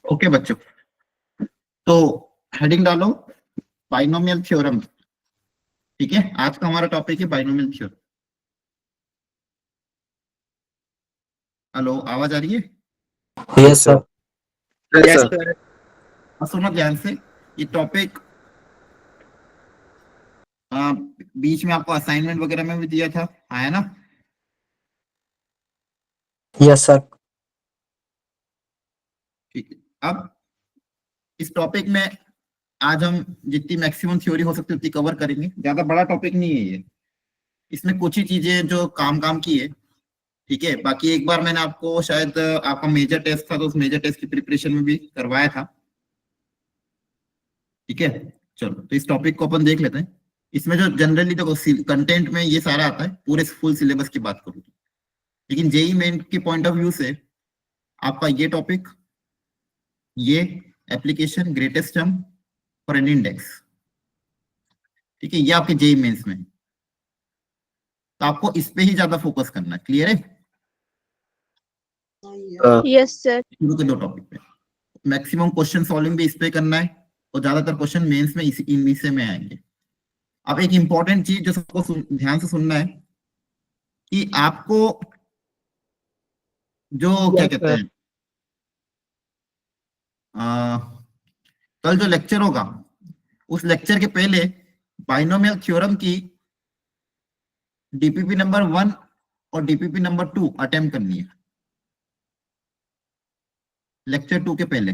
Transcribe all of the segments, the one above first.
Okay बच्चों, तो heading डालो बाइनोमियल थ्योरम। ठीक है, आज का हमारा टॉपिक है बाइनोमियल थ्योरम। हेलो, आवाज आ रही है? Yes sir. Yes sir. सुनो ध्यान से, ये टॉपिक बीच में आपको असाइनमेंट वगैरह में भी दिया था, आया ना? Yes sir. ठीक है, अब इस टॉपिक में आज हम जितनी मैक्सिमम थ्योरी हो सकती है उतनी कवर करेंगे। ज्यादा बड़ा टॉपिक नहीं है ये, इसमें कुछ ही चीजें जो काम काम की है। ठीक है, बाकी एक बार मैंने आपको शायद आपका मेजर टेस्ट था तो उस मेजर टेस्ट की प्रिपरेशन में भी करवाया था। ठीक है, चलो तो इस टॉपिक को अपन देख लेते हैं। इसमें जो जनरली देखो कंटेंट में ये सारा आता है, पूरे फुल सिलेबस की बात करूँ तो। लेकिन जेई मेन के पॉइंट ऑफ व्यू से आपका ये टॉपिक, ये application greatest term for n index, ठीक है, ये आपके जेई मेंस में है। तो आपको इस पे ही ज्यादा फोकस करना है। क्लियर है? Yes sir. शुरू के दो टॉपिक पे मैक्सिमम क्वेश्चन सॉल्विंग भी इस पे करना है, और ज्यादातर क्वेश्चन मेंस में इसी इनमें से में आएंगे। अब एक इंपॉर्टेंट चीज जो सबको ध्यान से सुनना है कि आपको जो क्या कहते हैं, कल जो लेक्चर होगा उस लेक्चर के पहले बाइनोमियल थ्योरम की डीपीपी नंबर 1 और डीपीपी नंबर 2 अटेम्प्ट करनी है, लेक्चर 2 के पहले।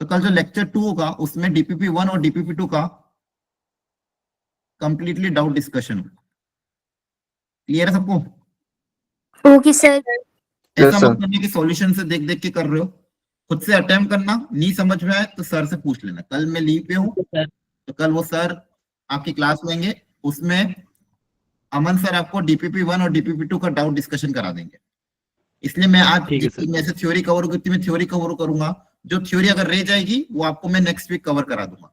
तो कल जो लेक्चर 2 होगा उसमें डीपीपी 1 और डीपीपी 2 का कंप्लीटली डाउट डिस्कशन होगा। क्लियर है सबको? Okay sir. ऐसा मत करना कि सॉल्यूशन से देख देख के कर रहे हो, खुद से अटेम्प्ट करना। नहीं समझ में आए तो सर से पूछ लेना। कल मैं लीव पे हूँ तो कल वो सर आपकी क्लास लेंगे, उसमें अमन सर आपको डीपीपी 1 और डीपीपी 2 का डाउट डिस्कशन करा देंगे। इसलिए मैं आज जितनी मैं थ्योरी कवर करती मैं थ्योरी कवर करूंगा। जो थ्योरी अगर रह जाएगी वो आपको मैं नेक्स्ट वीक कवर करा दूंगा।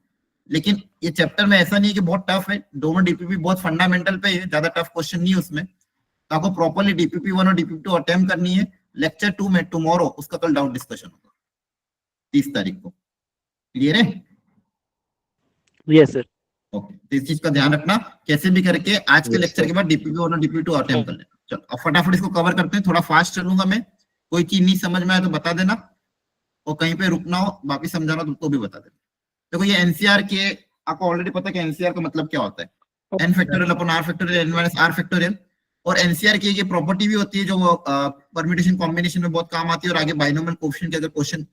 लेकिन ये चैप्टर में ऐसा नहीं है कि बहुत टफ है, दोनों डीपीपी बहुत फंडामेंटल पे है, ज्यादा टफ क्वेश्चन नहीं है उसमें। तो आपको प्रॉपर्ली डीपीपी 1 और डीपीपी 2 अटेम्प्ट करनी है। लेक्चर 2 में टुमारो उसका कल डाउट डिस्कशन होगा 30 तारीख को। क्लियर है? Yes sir. ओके, तो इस चीज का ध्यान रखना, कैसे भी करके आज के लेक्चर के बाद डीपीपी 1 और डीपीपी 2 अटेम्प्ट कर लेना। चलो अब फटाफट इसको कवर करते हैं, थोड़ा फास्ट चलूंगा मैं। कोई चीज नहीं समझ में आए तो बता देना, और कहीं पे रुकना हो वापिस समझाना तो भी बता देना। देखो ये एनसीआर के आपको ऑलरेडी पता है कि एनसीआर का मतलब क्या होता है, n factorial upon r factorial n minus r factorial. और एनसीआर की ये प्रॉपर्टी भी होती है जो परम्यूटेशन कॉम्बिनेशन में बहुत काम आती है, और आगे बाइनोमियल कोएफिशिएंट के अगर क्वेश्चन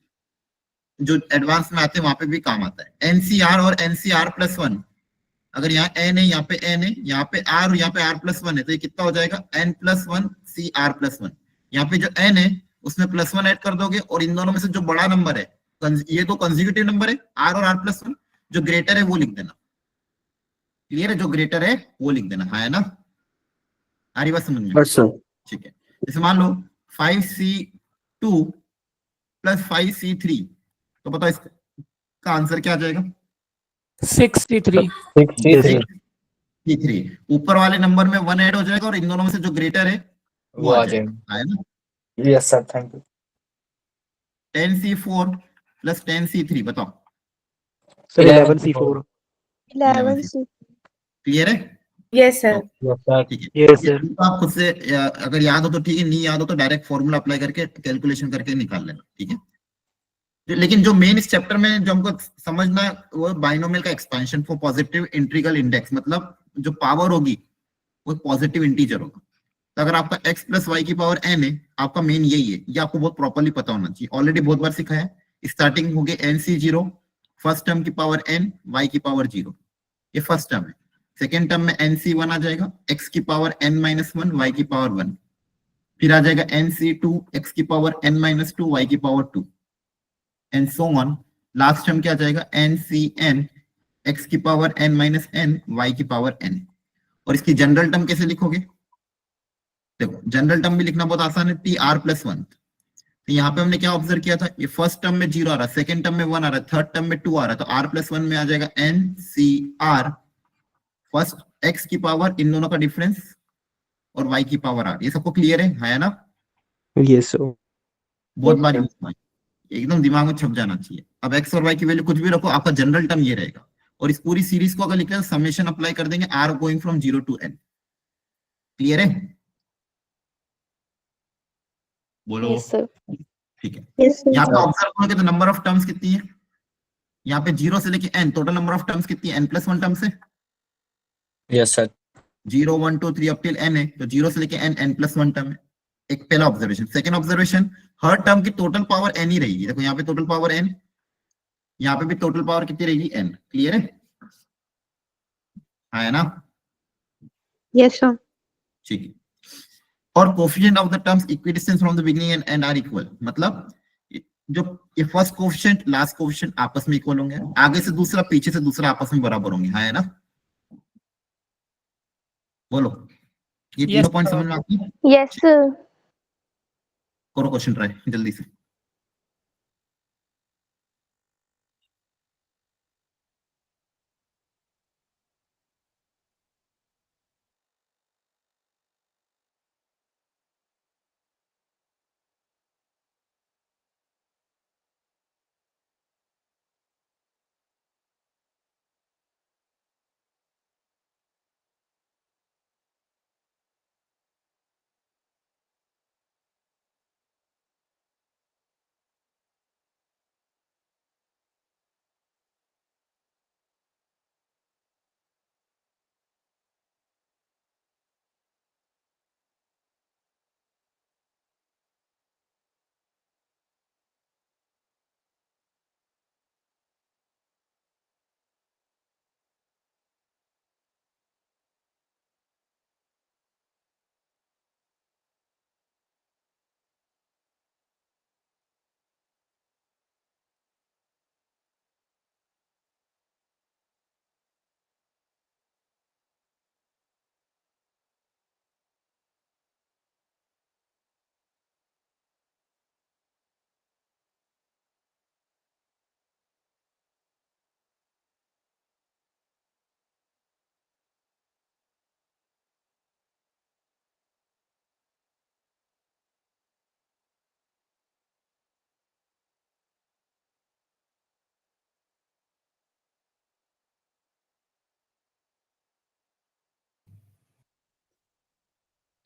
जो एडवांस में आते हैं वहां पे भी काम आता है। एनसीआर और एनसीआर प्लस 1, अगर यहाँ एन है, यहाँ पे एन है, यहाँ पे आर और यहाँ पे आर प्लस 1 है, तो ये कितना हो जाएगा? N plus 1 C r plus 1। यहाँ पे जो एन है उसमें प्लस 1 ऐड कर दोगे, और इन दोनों में से जो बड़ा नंबर है, ये तो कंसेक्यूटिव नंबर है आर और आर प्लस 1, जो ग्रेटर है वो लिख देना। क्लियर है? जो ग्रेटर है वो लिख देना, है ना? आ रही बात समझ में? ठीक है, जैसे मान लो 5C2 प्लस 5C3, तो बताओ इसका आंसर क्या आ जाएगा? 63। 63। ऊपर वाले नंबर में 1 ऐड हो जाएगा, और इन दोनों में से जो ग्रेटर है वो आ जाएगा, है ना? Yes sir, thank you. 10C4 plus 10C3, बताओ। Sir 11C4। 11C। क्लियर है? Yes sir. ठीक है, यस सर। तो आप खुद से अगर याद हो तो ठीक है, नहीं याद हो तो डायरेक्ट फॉर्मूला अप्लाई करके कैलकुलेशन करके निकाल लेना। ठीक है, लेकिन जो मेन इस चैप्टर में जो हमको समझना है वो बाइनोमियल का expansion for positive integral index, मतलब जो पावर होगी वो पॉजिटिव इंटीजर होगा। तो अगर आपका x प्लस वाई की पावर n है, आपका मेन यही है, ये आपको बहुत प्रॉपर्ली पता होना चाहिए। ऑलरेडी बहुत बार सिखाया है। स्टार्टिंग हो गई nc0, फर्स्ट टर्म की पावर n, y की पावर 0, ये फर्स्ट टर्म है। सेकेंड टर्म में nc1 आ जाएगा, x की पावर n माइनस 1, y की पावर 1। फिर आ जाएगा nc2, x की पावर n माइनस 2, y की power 2, and so on. Last term क्या आ जाएगा? ncn, x की power n minus n, y की पावर n। और इसकी जनरल टर्म कैसे लिखोगे? देखो जनरल टर्म भी लिखना बहुत आसान है, टी आर प्लस 1। तो यहाँ पे हमने क्या ऑब्जर्व किया था, ये फर्स्ट टर्म में 0 आ रहा है, सेकंड टर्म में 1 आ रहा है, थर्ड टर्म में 2 आ रहा है, तो आर प्लस 1 में आ जाएगा n C r, first x की पावर इन दोनों का डिफरेंस और वाई की पावर आर। ये सबको क्लियर है ना? Yes sir. बहुत बार यूज हुआ है। एकदम दिमाग में छप जाना चाहिए। अब एक्स और वाई की वैल्यू कुछ भी रखो, आपका जनरल टर्म ये रहेगा। और इस पूरी सीरीज को अगर लिखते हैं समेशन अप्लाई कर देंगे r going from 0 to n। Clear है? बोलो। Yes, sir. ठीक है। Yes, sir. यहाँ पे ऑब्जर्व करोगे तो नंबर ऑफ टर्म्स कितनी है? यहाँ पे 0 से लेके n, total number of terms कितनी है? n+1 टर्म्स है। Yes, sir. 0 1 2 3 up till n है, तो 0 से लेके n, n+1 टर्म है। एक पहला ऑब्जर्वेशन। सेकंड ऑब्जर्वेशन, हर टर्म की टोटल पावर n ही रहेगी। देखो यहाँ पे टोटल पावर n, यहाँ पे भी टोटल पावर कितनी रहेगी? n। क्लियर है? हाँ, है ना? Yes, sir. ठीक है। और coefficient of the terms equidistance from the beginning end are equal, मतलब जो ये फर्स्ट कोफिशिएंट लास्ट कोफिशिएंट आपस में इक्वल होंगे, आगे से दूसरा पीछे से दूसरा आपस में बराबर होंगे। हाँ, है ना? बोलो, ये Yes, तीनों पॉइंट sir. समझ में आती है? Yes, sir. करो क्वेश्चन ट्राई जल्दी से।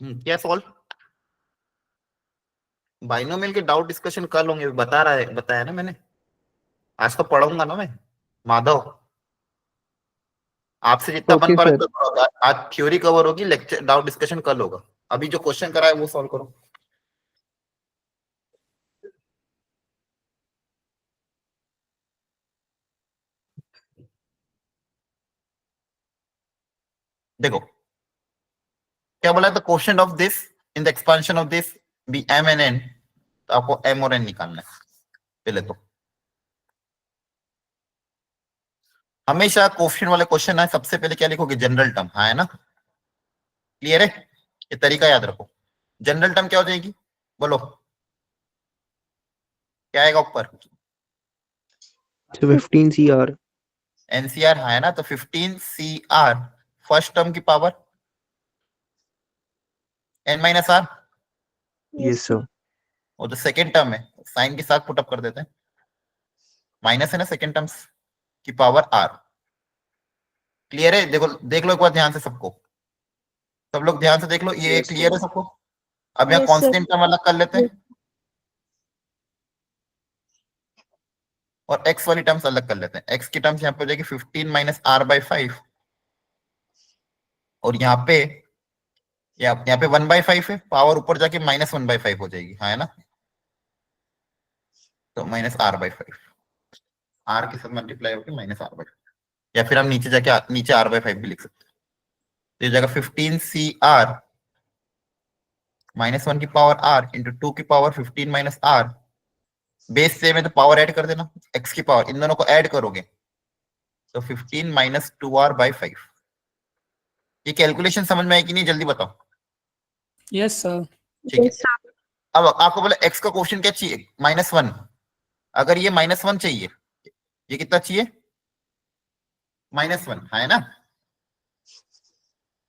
क्या सॉल्व? बाइनोमियल के डाउट डिस्कशन कल होंगे, बताया ना मैंने। आज तो पढ़ाऊंगा ना मैं, माधव। आपसे जितना बन Okay, पा sir. रहा है आज थ्योरी कवर होगी, लेक्चर डाउट डिस्कशन कल होगा। अभी जो क्वेश्चन करा है वो सॉल्व करो। देखो क्या बोला है, the question of this in the expansion of this be m n n, तो आपको एम और एन निकालना है पहले। तो हमेशा क्वेश्चन वाले क्वेश्चन है, सबसे पहले क्या लिखोगे? General term. हाँ, है ना? क्लियर है? ये तरीका याद रखो। जनरल टर्म क्या हो जाएगी? बोलो, क्या आएगा ऊपर? So 15 CR. एनसीआर। हाँ, है ना? तो 15 CR फर्स्ट टर्म की पावर n-r, Yes, sir. और जो सेकेंड टर्म है साइन के साथ पुटअप कर देते हैं, माइनस है ना सेकेंड टर्म्स की पावर r। क्लियर है? देखो देख लो एक बार ध्यान से सबको, सब लोग ध्यान से देख लो, ये Yes, क्लियर है sir. सबको? अब यहाँ Yes, sir. कांस्टेंट टर्म अलग कर लेते हैं और x वाली टर्म्स अलग कर लेते हैं। x की टर्म्स यहाँ पे हो जाएगी 15 - r/5, और यहाँ पे 1/5 है, पावर ऊपर जाके -1/5 हो जाएगी। हाँ, है ना? तो -r/5, r के साथ मल्टीप्लाई होकर -r/5, या फिर हम नीचे जाके नीचे r/5 भी लिख सकते हैं। तो ये जगह 15 CR -1 की पावर r इंटू 2 की पावर 15 - r, बेस सेम है तो पावर ऐड कर देना, x की पावर, इन दोनों को ऐड करोगे तो 15 - 2r/5। ये कैलकुलेशन समझ में आई कि नहीं? जल्दी बताओ। Yes, sir. ठीक है। Yes, sir. अब आपको बोले x का क्वेश्चन क्या चाहिए? -1। अगर ये -1 चाहिए, ये कितना चाहिए? -1। हाँ, है ना?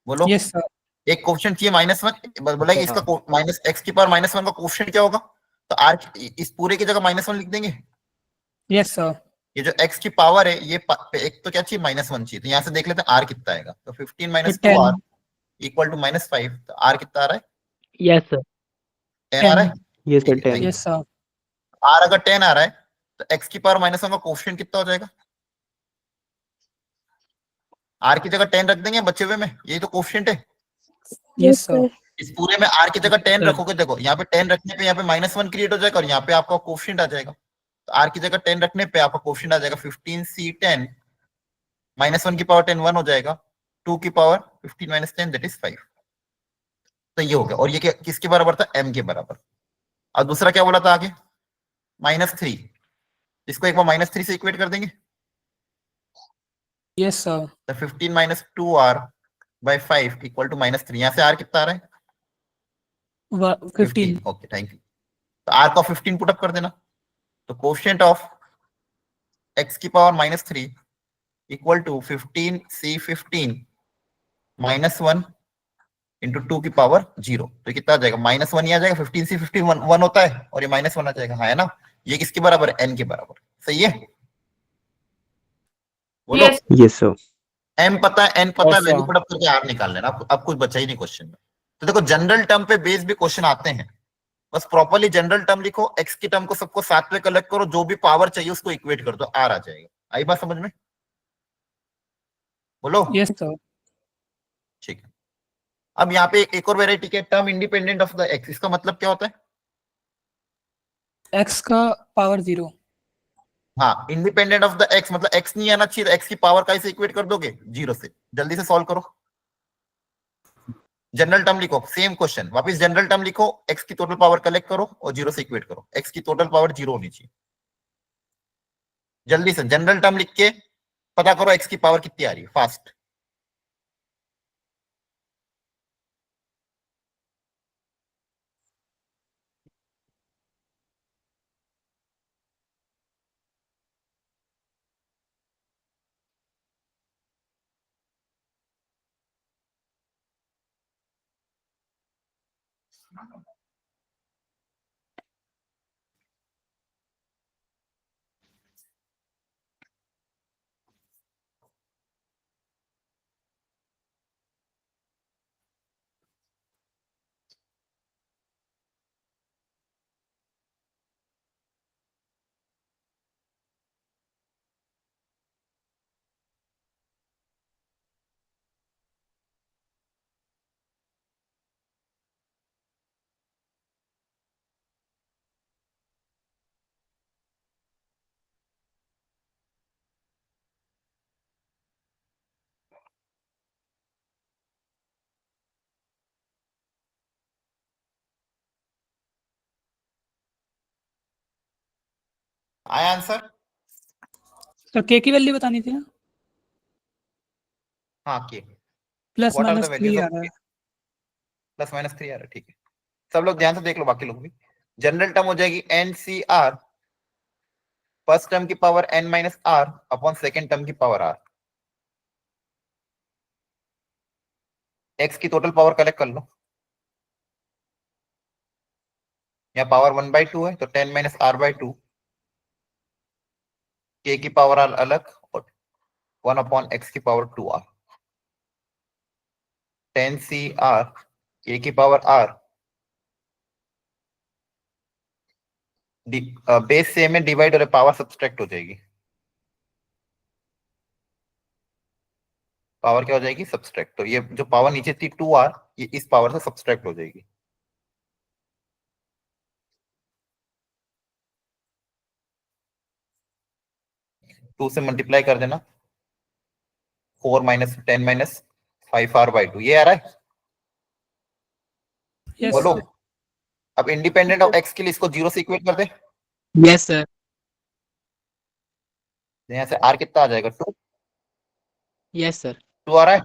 बोलो। Yes, sir. एक क्वेश्चन चाहिए -1, बोला कि इसका माइनस x की पावर -1 का क्वेश्चन क्या होगा? तो आर इस पूरे की जगह -1 लिख देंगे। Yes, sir. ये जो x की पावर है ये एक तो क्या चाहिए -1 चाहिए, तो यहाँ से देख लेते हैं r कितना आएगा। तो 15 - 2r 10. इक्वल टू -5, तो r कितना आ रहा है? Yes, sir. 10 आ रहा है। Yes, sir. ठीक है, 10. thank Yes, you। sir. r अगर 10 आ रहा है तो x की पावर -1 का कोफिशिएंट कितना हो जाएगा? r की जगह 10 रख देंगे बचे हुए में, यही तो कोफिशिएंट है। Yes, sir. इस पूरे में r की जगह 10 Sir. रखोगे, देखो यहाँ पे 10 रखने पे यहाँ पे -1 क्रिएट हो जाएगा और यहाँ पे आपका कोफिशिएंट आ जाएगा। तो r की जगह 10 रखने पे आपका कोफिशिएंट आ जाएगा 15c10 -1 की पावर 10 1 हो जाएगा, 2 की पावर 15 - 10 दैट इज 5। तो ये हो गया। और ये किसके बराबर था? m के बराबर। और दूसरा क्या बोला था आगे? -3, इसको एक बार -3 से इक्वेट कर देंगे। Yes, sir. तो 15 - 2r by 5 इक्वल टू -3। यहाँ से r कितना आ रहा है? 15. Okay, thank you. तो r को 15 पुट अप कर देना। तो कोफिशिएंट ऑफ x की power -3 equal to 15c15 -1 into 2 की पावर 0। तो कितना आ जाएगा? -1 ही आ जाएगा। 15c15 1 होता है और ये -1 आ जाएगा, हाँ है ना। ये किसके बराबर है? n के बराबर। सही है, बोलो। Yes, sir. m पता है, n पता है, Yes, value sir. Put up करके r निकाल लेना। अब कुछ बचा ही नहीं क्वेश्चन में। तो देखो जनरल टर्म पे बेस भी क्वेश्चन आते हैं, बस प्रॉपर्ली जनरल टर्म लिखो, x की टर्म को सबको साथ में कलेक्ट करो, जो भी पावर चाहिए उसको इक्वेट कर दो, r आ जाएगा। आई बात समझ में? बोलो। Yes, sir. ठीक है। अब यहाँ पे एक और वेराइटी के term independent of the x, इसका मतलब क्या होता है? X का पावर 0. हाँ, इंडिपेंडेंट ऑफ द x मतलब x नहीं आना चाहिए, x की पावर कैसे इक्वेट कर दोगे? 0 से। जल्दी से सॉल्व करो। जनरल टर्म लिखो, सेम क्वेश्चन वापस जनरल टर्म लिखो, x की टोटल पावर कलेक्ट करो और 0 से इक्वेट करो। x की टोटल पावर 0 होनी चाहिए। जल्दी से जनरल टर्म लिख के पता करो x की पावर कितनी आ रही है, फास्ट। आया आंसर? तो K की वैल्यू बतानी थी ना? हाँ, k plus what are the minus 3 values आ ऑफ रहा है. +-3 आ रहा है, ठीक है। सब लोग ध्यान से देख लो, बाकी लोग भी। जनरल टर्म हो जाएगी NCR, फर्स्ट टर्म की power n-r upon second term की पावर r। x की टोटल पावर कलेक्ट कर लो, यहाँ पावर 1/2 है तो 10 - r/2, k की पावर r अलग और 1 अपॉन x की पावर 2r। 10cr k की पावर r, बेस सेम है, डिवाइड और पावर सब्सट्रैक्ट हो जाएगी। पावर क्या हो जाएगी? सब्सट्रैक्ट। तो ये जो पावर नीचे थी 2r, ये इस पावर से सब्सट्रैक्ट हो जाएगी। टू से मल्टीप्लाई कर देना, 4 - 10 - 5r/2, ये आ रहा है। Yes, बोलो। sir. अब इंडिपेंडेंट ऑफ x के लिए इसको 0 से इक्वेट कर दे। Yes, sir. यहाँ से r कितना आ जाएगा? 2। Yes, sir. 2 आ रहा है,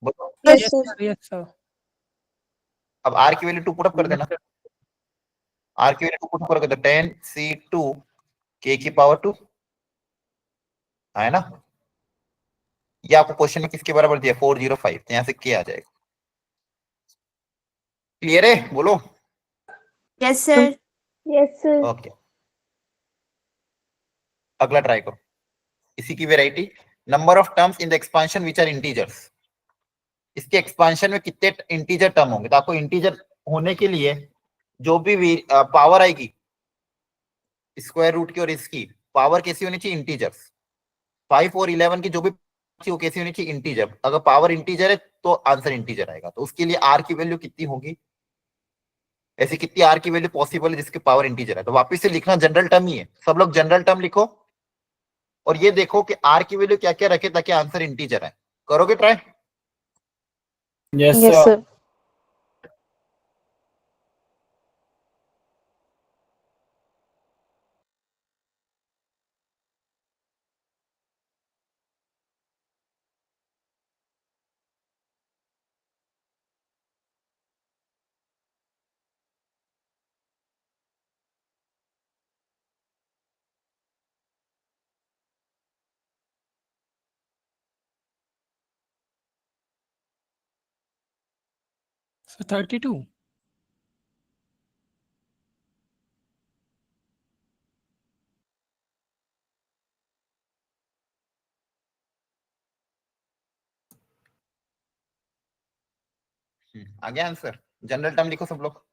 बोलो। Yes, Yes, sir. sir. Yes, sir. अब r की वैल्यू 2 पुट अप कर देना। r की वैल्यू 2 पुट अप करोगे तो 10c2 k की पावर 2 है ना। ये आपको क्वेश्चन में किसके बराबर दिया? 405, तो यहाँ से k आ जाएगा। क्लियर है? बोलो। Yes, sir. Yes, sir. Okay, अगला ट्राई करो। इसी की variety, number of terms in the expansion which are integers. इसके एक्सपांशन में कितने इंटीजर टर्म होंगे? तो आपको इंटीजर होने के लिए जो भी पावर आएगी स्क्वायर रूट की और इसकी पावर कैसी होनी चाहिए? इंटीजर्स। 5 और 11 की जो भी वो कैसी होनी चाहिए? इंटीजर। अगर पावर इंटीजर है तो आंसर इंटीजर आएगा। तो उसके लिए आर की वैल्यू कितनी होगी? ऐसी कितनी आर की वैल्यू पॉसिबल है जिसकी पावर इंटीजर है? तो वापस से लिखना जनरल टर्म ही है, सब लोग जनरल टर्म लिखो और ये देखो कि आर की वैल्यू क्या क्या रखे ताकि आंसर इंटीजर है। करोगे try? Yes, Yes, sir. sir. So 32. आ गया आंसर? जनरल टर्म लिखो सब लोग।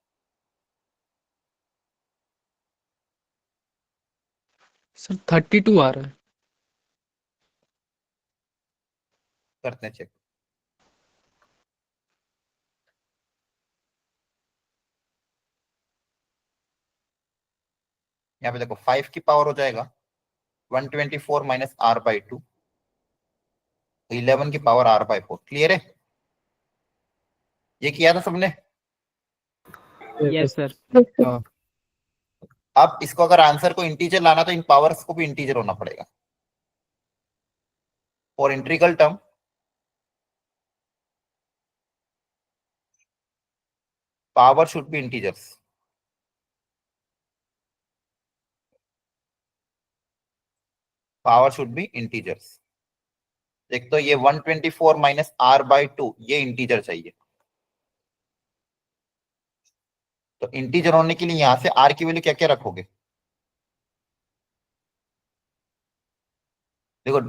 सर 32 आ रहा है। करते हैं चेक। यहाँ पे देखो 5 की पावर हो जाएगा 124 माइनस आर बाई 2, 11 की पावर आर बाई 4। क्लियर है? ये किया था सबने? Yes sir. Yes, sir. अब इसको अगर आंसर को इंटीजर लाना तो इन पावर्स को भी इंटीजर होना पड़ेगा। For integral term power should be integers. Power should be integers. देख तो ये 124 माइनस आर बाई 2 ये इंटीजर चाहिए। तो इंटीजर होने के लिए यहां से आर की वैल्यू क्या क्या रखोगे? देखो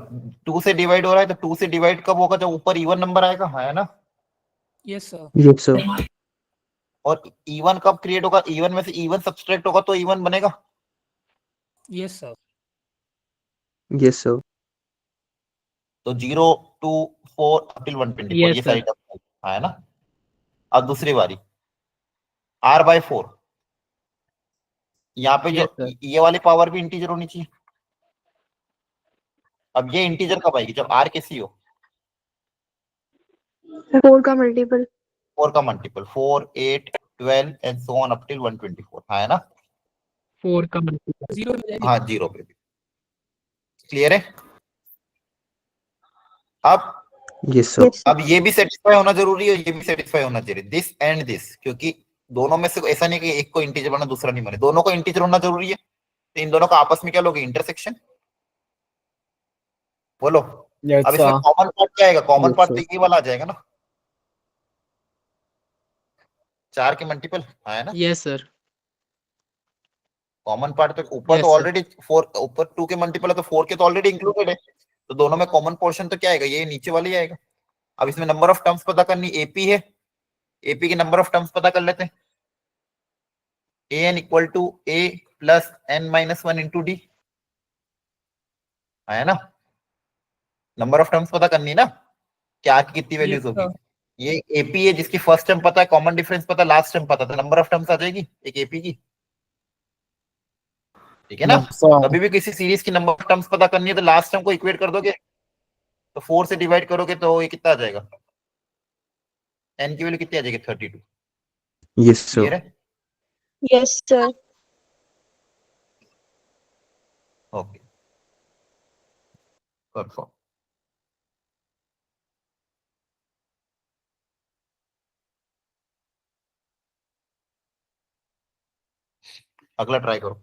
2 से डिवाइड हो रहा है तो 2 से डिवाइड कब होगा? जब ऊपर इवन नंबर आएगा, है ना? Yes sir. Yes, sir. और इवन कब क्रिएट होगा? इवन में से इवन सब्सट्रैक्ट होगा तो इवन बनेगा। Yes sir. Yes, sir. तो 0 2 4 टिल 124 Yes, ये sir. सारी टर्म है ना। अब दूसरी बारी आर बाई 4, यहाँ पे जो Yes, sir. ये वाली पावर भी इंटीजर होनी चाहिए। अब ये इंटीजर कब आएगी? जब आर कैसी हो? 4 का multiple. 4 का multiple, 4 8 12 and so on up till 124, है ना? 4 का मल्टीपल 0 हो जाएगी। हाँ, 0 पे भी। क्लियर है? अब Yes, sir. Yes, sir. अब ये भी सेटिस्फाई होना जरूरी है, ये भी सेटिस्फाई होना चाहिए, दिस एंड दिस, क्योंकि दोनों में से ऐसा नहीं कि एक को इंटीजर बना दूसरा नहीं बने, दोनों को इंटीजर होना जरूरी है। तो इन दोनों का आपस में क्या लोगे? इंटरसेक्शन। बोलो। Yes, अब इसमें sir. कॉमन पार्ट क्या आएगा? Common Yes, part sir. तो ये वाला आ जाएगा ना, 4 के मल्टीपल, है ना? Yes, sir. कॉमन पार्ट तो ऊपर Yes, तो sir. ऑलरेडी 4, ऊपर 2 के मल्टीपल है तो 4 के तो ऑलरेडी इंक्लूडेड है। तो दोनों में कॉमन पोर्शन तो क्या आएगा? ये नीचे वाली आएगा। अब इसमें नंबर ऑफ टर्म्स पता करनी, एपी है, एपी के नंबर ऑफ टर्म्स पता कर लेते हैं। an equal to a plus n minus 1 into d, है ना? नंबर ऑफ टर्म्स पता करनी ना, क्या की कितनी Yes, वैल्यूज होगी। sir. ये एपी है जिसकी फर्स्ट टर्म पता है, कॉमन डिफरेंस पता है, लास्ट टर्म पता है, तो नंबर ऑफ टर्म्स आ जाएगी एक एपी की। ठीक है ना? Yes, sir. कभी भी किसी सीरीज की नंबर ऑफ टर्म्स पता करनी है तो लास्ट टर्म को इक्वेट कर दोगे, तो 4 से डिवाइड करोगे तो ये कितना आ जाएगा? n की वैल्यू कितनी आ जाएगी? 32। Yes, clear sir. है? Yes, sir. Okay, confirm. अगला ट्राई करो।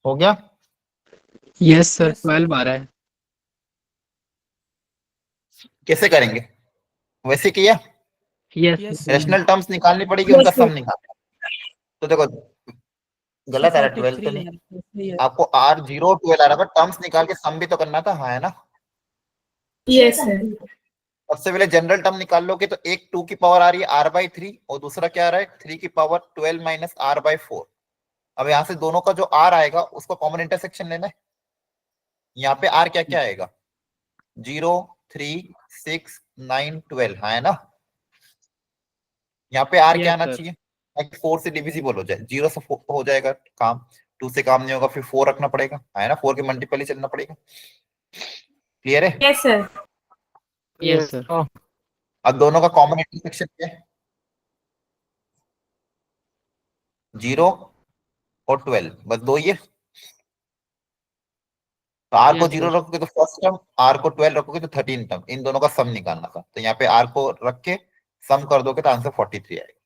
हो गया? यस सर 12 आ रहा है। कैसे करेंगे? वैसे किया? यस रेशनल टर्म्स निकालनी पड़ेगी, उनका सम निकालना। तो देखो गलत आ रहा, 12 तो नहीं, आपको R0 12 आ रहा, टर्म्स निकाल के सम भी तो करना था, हाँ है ना? Yes sir. सबसे पहले जनरल टर्म निकाल लोगे तो एक 2 की पावर आ रही है R/3 और दूसरा क्या आ रहा है 3 की पावर 12 माइनस R/4। अब यहाँ से दोनों का जो R आएगा उसको कॉमन इंटरसेक्शन लेना है। यहाँ पे R क्या क्या आएगा? 0 3 6 9 12, हाँ है ना? यहाँ पे R क्या आना चाहिए? 4 से डिविजिबल हो जाए, 0 से हो जाएगा काम, 2 से काम नहीं होगा, फिर 4 रखना पड़ेगा, है ना? 4 के मल्टीपल ही चलना पड़ेगा। क्लियर है? Yes sir. Yes sir. अब दोनों का कॉमन इंटरसेक्शन क्या है? 0 और 12, बस दो ही है। तो R को 0 रखोगे तो फर्स्ट टर्म, R को 12 रखोगे तो 13 टर्म, इन दोनों का सम निकालना था। तो यहाँ पे R को रख के सम कर दोगे तो आंसर 43 आएगा।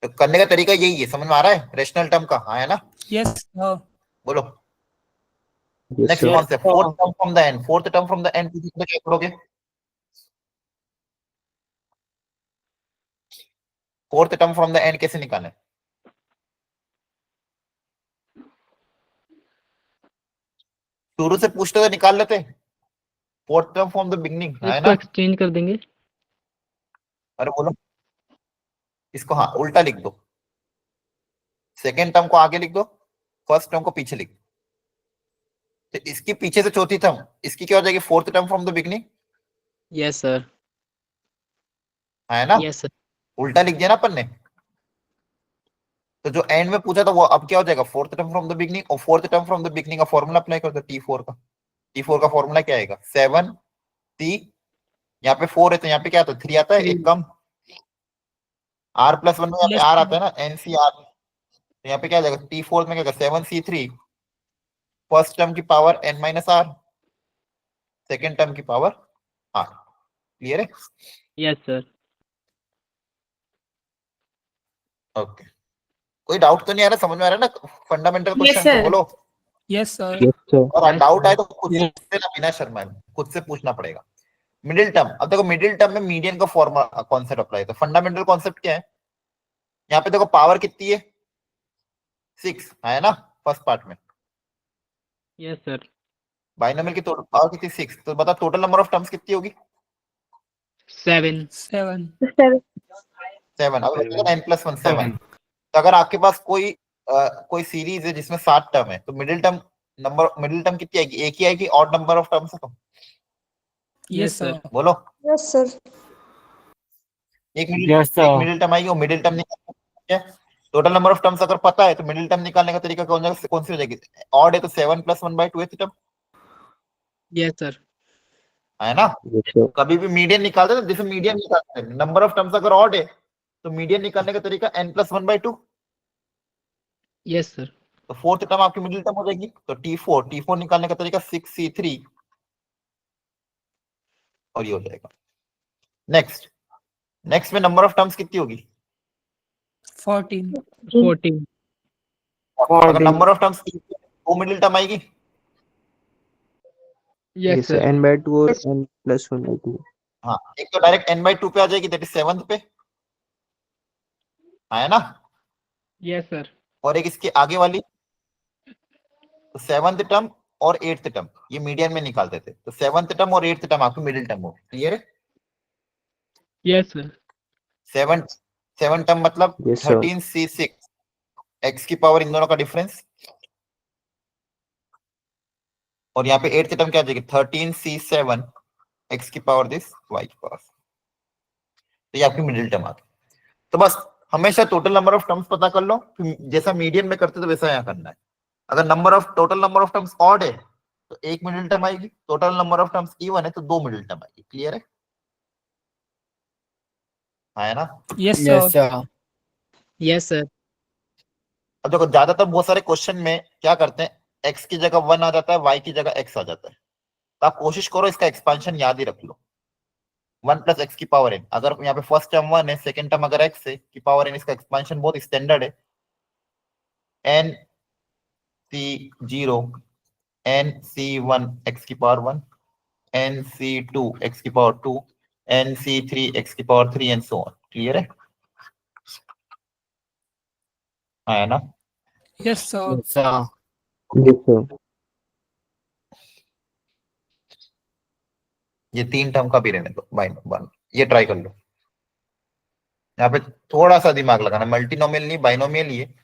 तो करने का तरीका यही है, समझ में आ रहा है? रेशनल टर्म का, हाँ है ना? यस बोलो Yes, नेक्स्ट sir. कौन सा? Fourth term from the end. Fourth term from the end क्या करोगे? Fourth term from the end कैसे निकाले? शुरू से पूछते तो निकाल लेते। Fourth term from the beginning, है इसको ना? एक्सचेंज कर देंगे। अरे बोलो, इसको हाँ उल्टा लिख दो, सेकेंड टर्म को आगे लिख दो, फर्स्ट टर्म को पीछे लिख दो। तो इसकी पीछे से चौथी टर्म, इसकी क्या हो जाएगी? Fourth term from the beginning, yes sir. है ना? Yes sir. उल्टा लिख दिया ना अपन ने। तो जो एंड में पूछा था वो अब क्या हो जाएगा? Fourth term from the beginning. और fourth term from the beginning का फॉर्मूला अप्लाई कर दो, T4 का। T4 का फॉर्मूला क्या आएगा? 7 T, यहाँ पे 4 है तो यहाँ पे क्या आता है? 3 आता है, एक कम। R+1 में यहाँ पे R आता है ना, NCR। तो यहाँ पे क्या आ जाएगा? T4 में क्या आएगा? 7C3, फर्स्ट टर्म की पावर n-R, सेकेंड टर्म की पावर R। क्लियर है? Yes sir. ओके, कोई डाउट तो नहीं आ रहा? समझ में आ रहा है ना फंडामेंटल क्वेश्चन? sir. बोलो। Yes sir. Yes, sir. और डाउट आए तो खुद से पूछना, बिना शर्माए खुद से पूछना पड़ेगा। मिडिल टर्म, अब देखो मिडिल टर्म में मीडियन का फॉर्मूला कॉन्सेप्ट अप्लाई। तो फंडामेंटल कॉन्सेप्ट क्या है? यहाँ पे देखो पावर कितनी है? 6, है ना? फर्स्ट पार्ट में यस सर। बाइनोमियल की टोटल पावर कितनी? 6। तो बता टोटल नंबर ऑफ टर्म्स कितनी होगी? 7। 7। अब n+1 7। तो अगर आपके पास कोई सीरीज है जिसमें 7 टर्म है तो मिडिल टर्म कितनी आएगी? एक ही आएगी, ऑड नंबर ऑफ टर्म्स है तो। Yes sir. बोलो, यस सर। एक मिडिल टर्म आएगी और मिडिल टर्म निकालना है। टोटल नंबर ऑफ टर्म्स अगर पता है तो मिडिल टर्म निकालने का तरीका कौन सी हो जाएगी? ऑड है तो 7+1/2 टर्म, यस सर। है ना? Yes, sir. कभी भी मीडियन निकालते हैं, जैसे मीडियन निकालते हैं, नंबर ऑफ टर्म्स अगर ऑड है तो मीडियन निकालने का तरीका n+1/2। Yes sir. तो फोर्थ टर्म आपकी मिडिल टर्म हो जाएगी। तो T4 निकालने का तरीका 6C3 और ये हो जाएगा। नेक्स्ट में नंबर ऑफ टर्म्स कितनी होगी? 14। अगर नंबर ऑफ टर्म्स वो मिडिल टर्म आएगी। Yes, yes sir. Sir. n/2 और n+1/2. हाँ, एक तो डायरेक्ट n/2 पे आ जाएगी, दैट इज 7th पे, है ना? Yes sir. और एक इसके आगे वाली, तो 7th टर्म और 8th टर्म ये मीडियन में निकालते थे। तो 7th टर्म और 8th टर्म आपकी मिडिल टर्म होगी। क्लियर है? Yes sir. 7 टर्म मतलब Yes, sir. 13C6 x की पावर, इन दोनों का डिफरेंस। और यहाँ पे 8th टर्म क्या आ जाएगी? 13C7 x की पावर दिस y की पावर। तो ये आपकी मिडिल टर्म आ गई। तो बस हमेशा टोटल नंबर ऑफ टर्म्स पता कर लो, फिर जैसा मीडियन में करते तो वैसा यहाँ करना है। अगर total number of terms odd है तो एक मिडिल टर्म आएगी, total number of terms even है तो 2 मिडिल टर्म आएगी। क्लियर है ना? Yes sir. Yes sir. अब देखो ज्यादातर बहुत सारे क्वेश्चन में क्या करते हैं, x की जगह 1 आ जाता है, y की जगह x आ जाता है। तो आप कोशिश करो इसका एक्सपेंशन याद ही रख लो। 1 प्लस एक्स की पावर एन, अगर यहाँ पे फर्स्ट टर्म 1 है, सेकंड टर्म अगर एक्स है की पावर एन, इसका एक्सपेंशन बहुत स्टैंडर्ड है, n C 0 n C 1 x की पावर 1 एन सी 2 एक्स की पावर 2 एन सी 3 एक्स की power 3 and so on. Clear है? है ना? Yes, sir. Yes, sir. Yes, sir. ये 3 टर्म का भी रहने दो, बाइनोमियल, ये ट्राई कर लो। यहाँ पे थोड़ा सा दिमाग लगाना, मल्टीनोमियल नहीं बाइनोमियल ही है,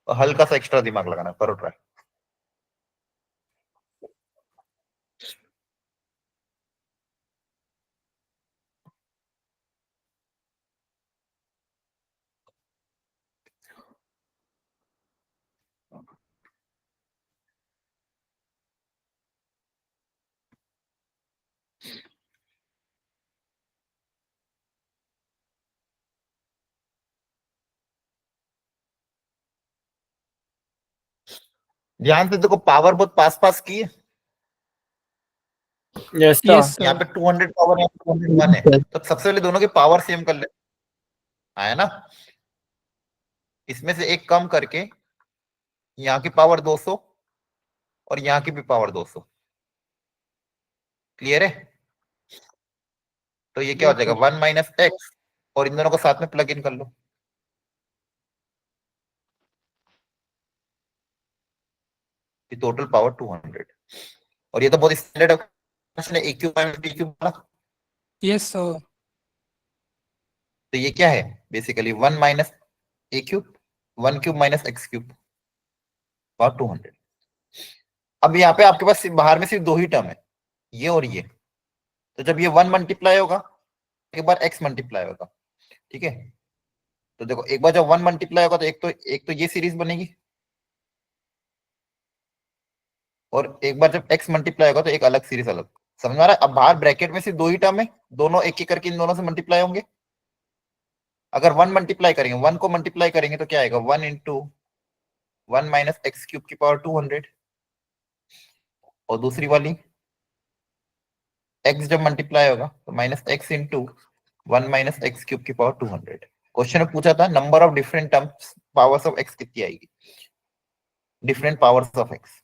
और हल्का सा एक्स्ट्रा दिमाग लगाना, करो ट्राई। ध्यान से देखो, पावर बहुत पास पास की है। Yes, sir. Yes, यहाँ sir. पे 200 पावर, यहाँ पे 201 है, तो सबसे पहले दोनों की पावर सेम कर ले, है ना? इसमें से एक कम करके यहाँ की पावर 200 और यहाँ की भी पावर 200। क्लियर है? तो ये क्या हो Yes, जाएगा, sir. 1 माइनस एक्स, और इन दोनों को साथ में प्लग इन कर लो, टोटल पावर 200। और ये तो बहुत स्टैंडर्ड क्वेश्चन है, a cube minus b cube वाला। Yes, sir. तो ये क्या है basically, 1 minus a cube, 1 cube minus x cube, power 200। अब यहाँ पे आपके पास बाहर में सिर्फ 2 ही टर्म है, ये और ये। तो जब ये 1 मल्टीप्लाई होगा, एक बार x मल्टीप्लाई होगा, ठीक है? तो देखो, एक बार जब 1 मल्टीप्लाई होगा तो एक तो ये सीरीज बनेगी, और एक बार जब x मल्टीप्लाई होगा तो एक अलग सीरीज अलग। समझ में आ रहा है? अब बाहर ब्रैकेट में सिर्फ 2 ही टर्म है, दोनों एक एक करके इन दोनों से मल्टीप्लाई होंगे। अगर 1 मल्टीप्लाई करेंगे, 1 को मल्टीप्लाई करेंगे तो क्या आएगा, 1 इंटू 1 माइनस एक्स क्यूब की पावर 200, और दूसरी वाली x जब मल्टीप्लाई होगा तो minus x into 1 minus x cube की पावर 200। क्वेश्चन में पूछा था number of different terms powers of x कितनी आएगी, डिफरेंट पावर्स ऑफ x।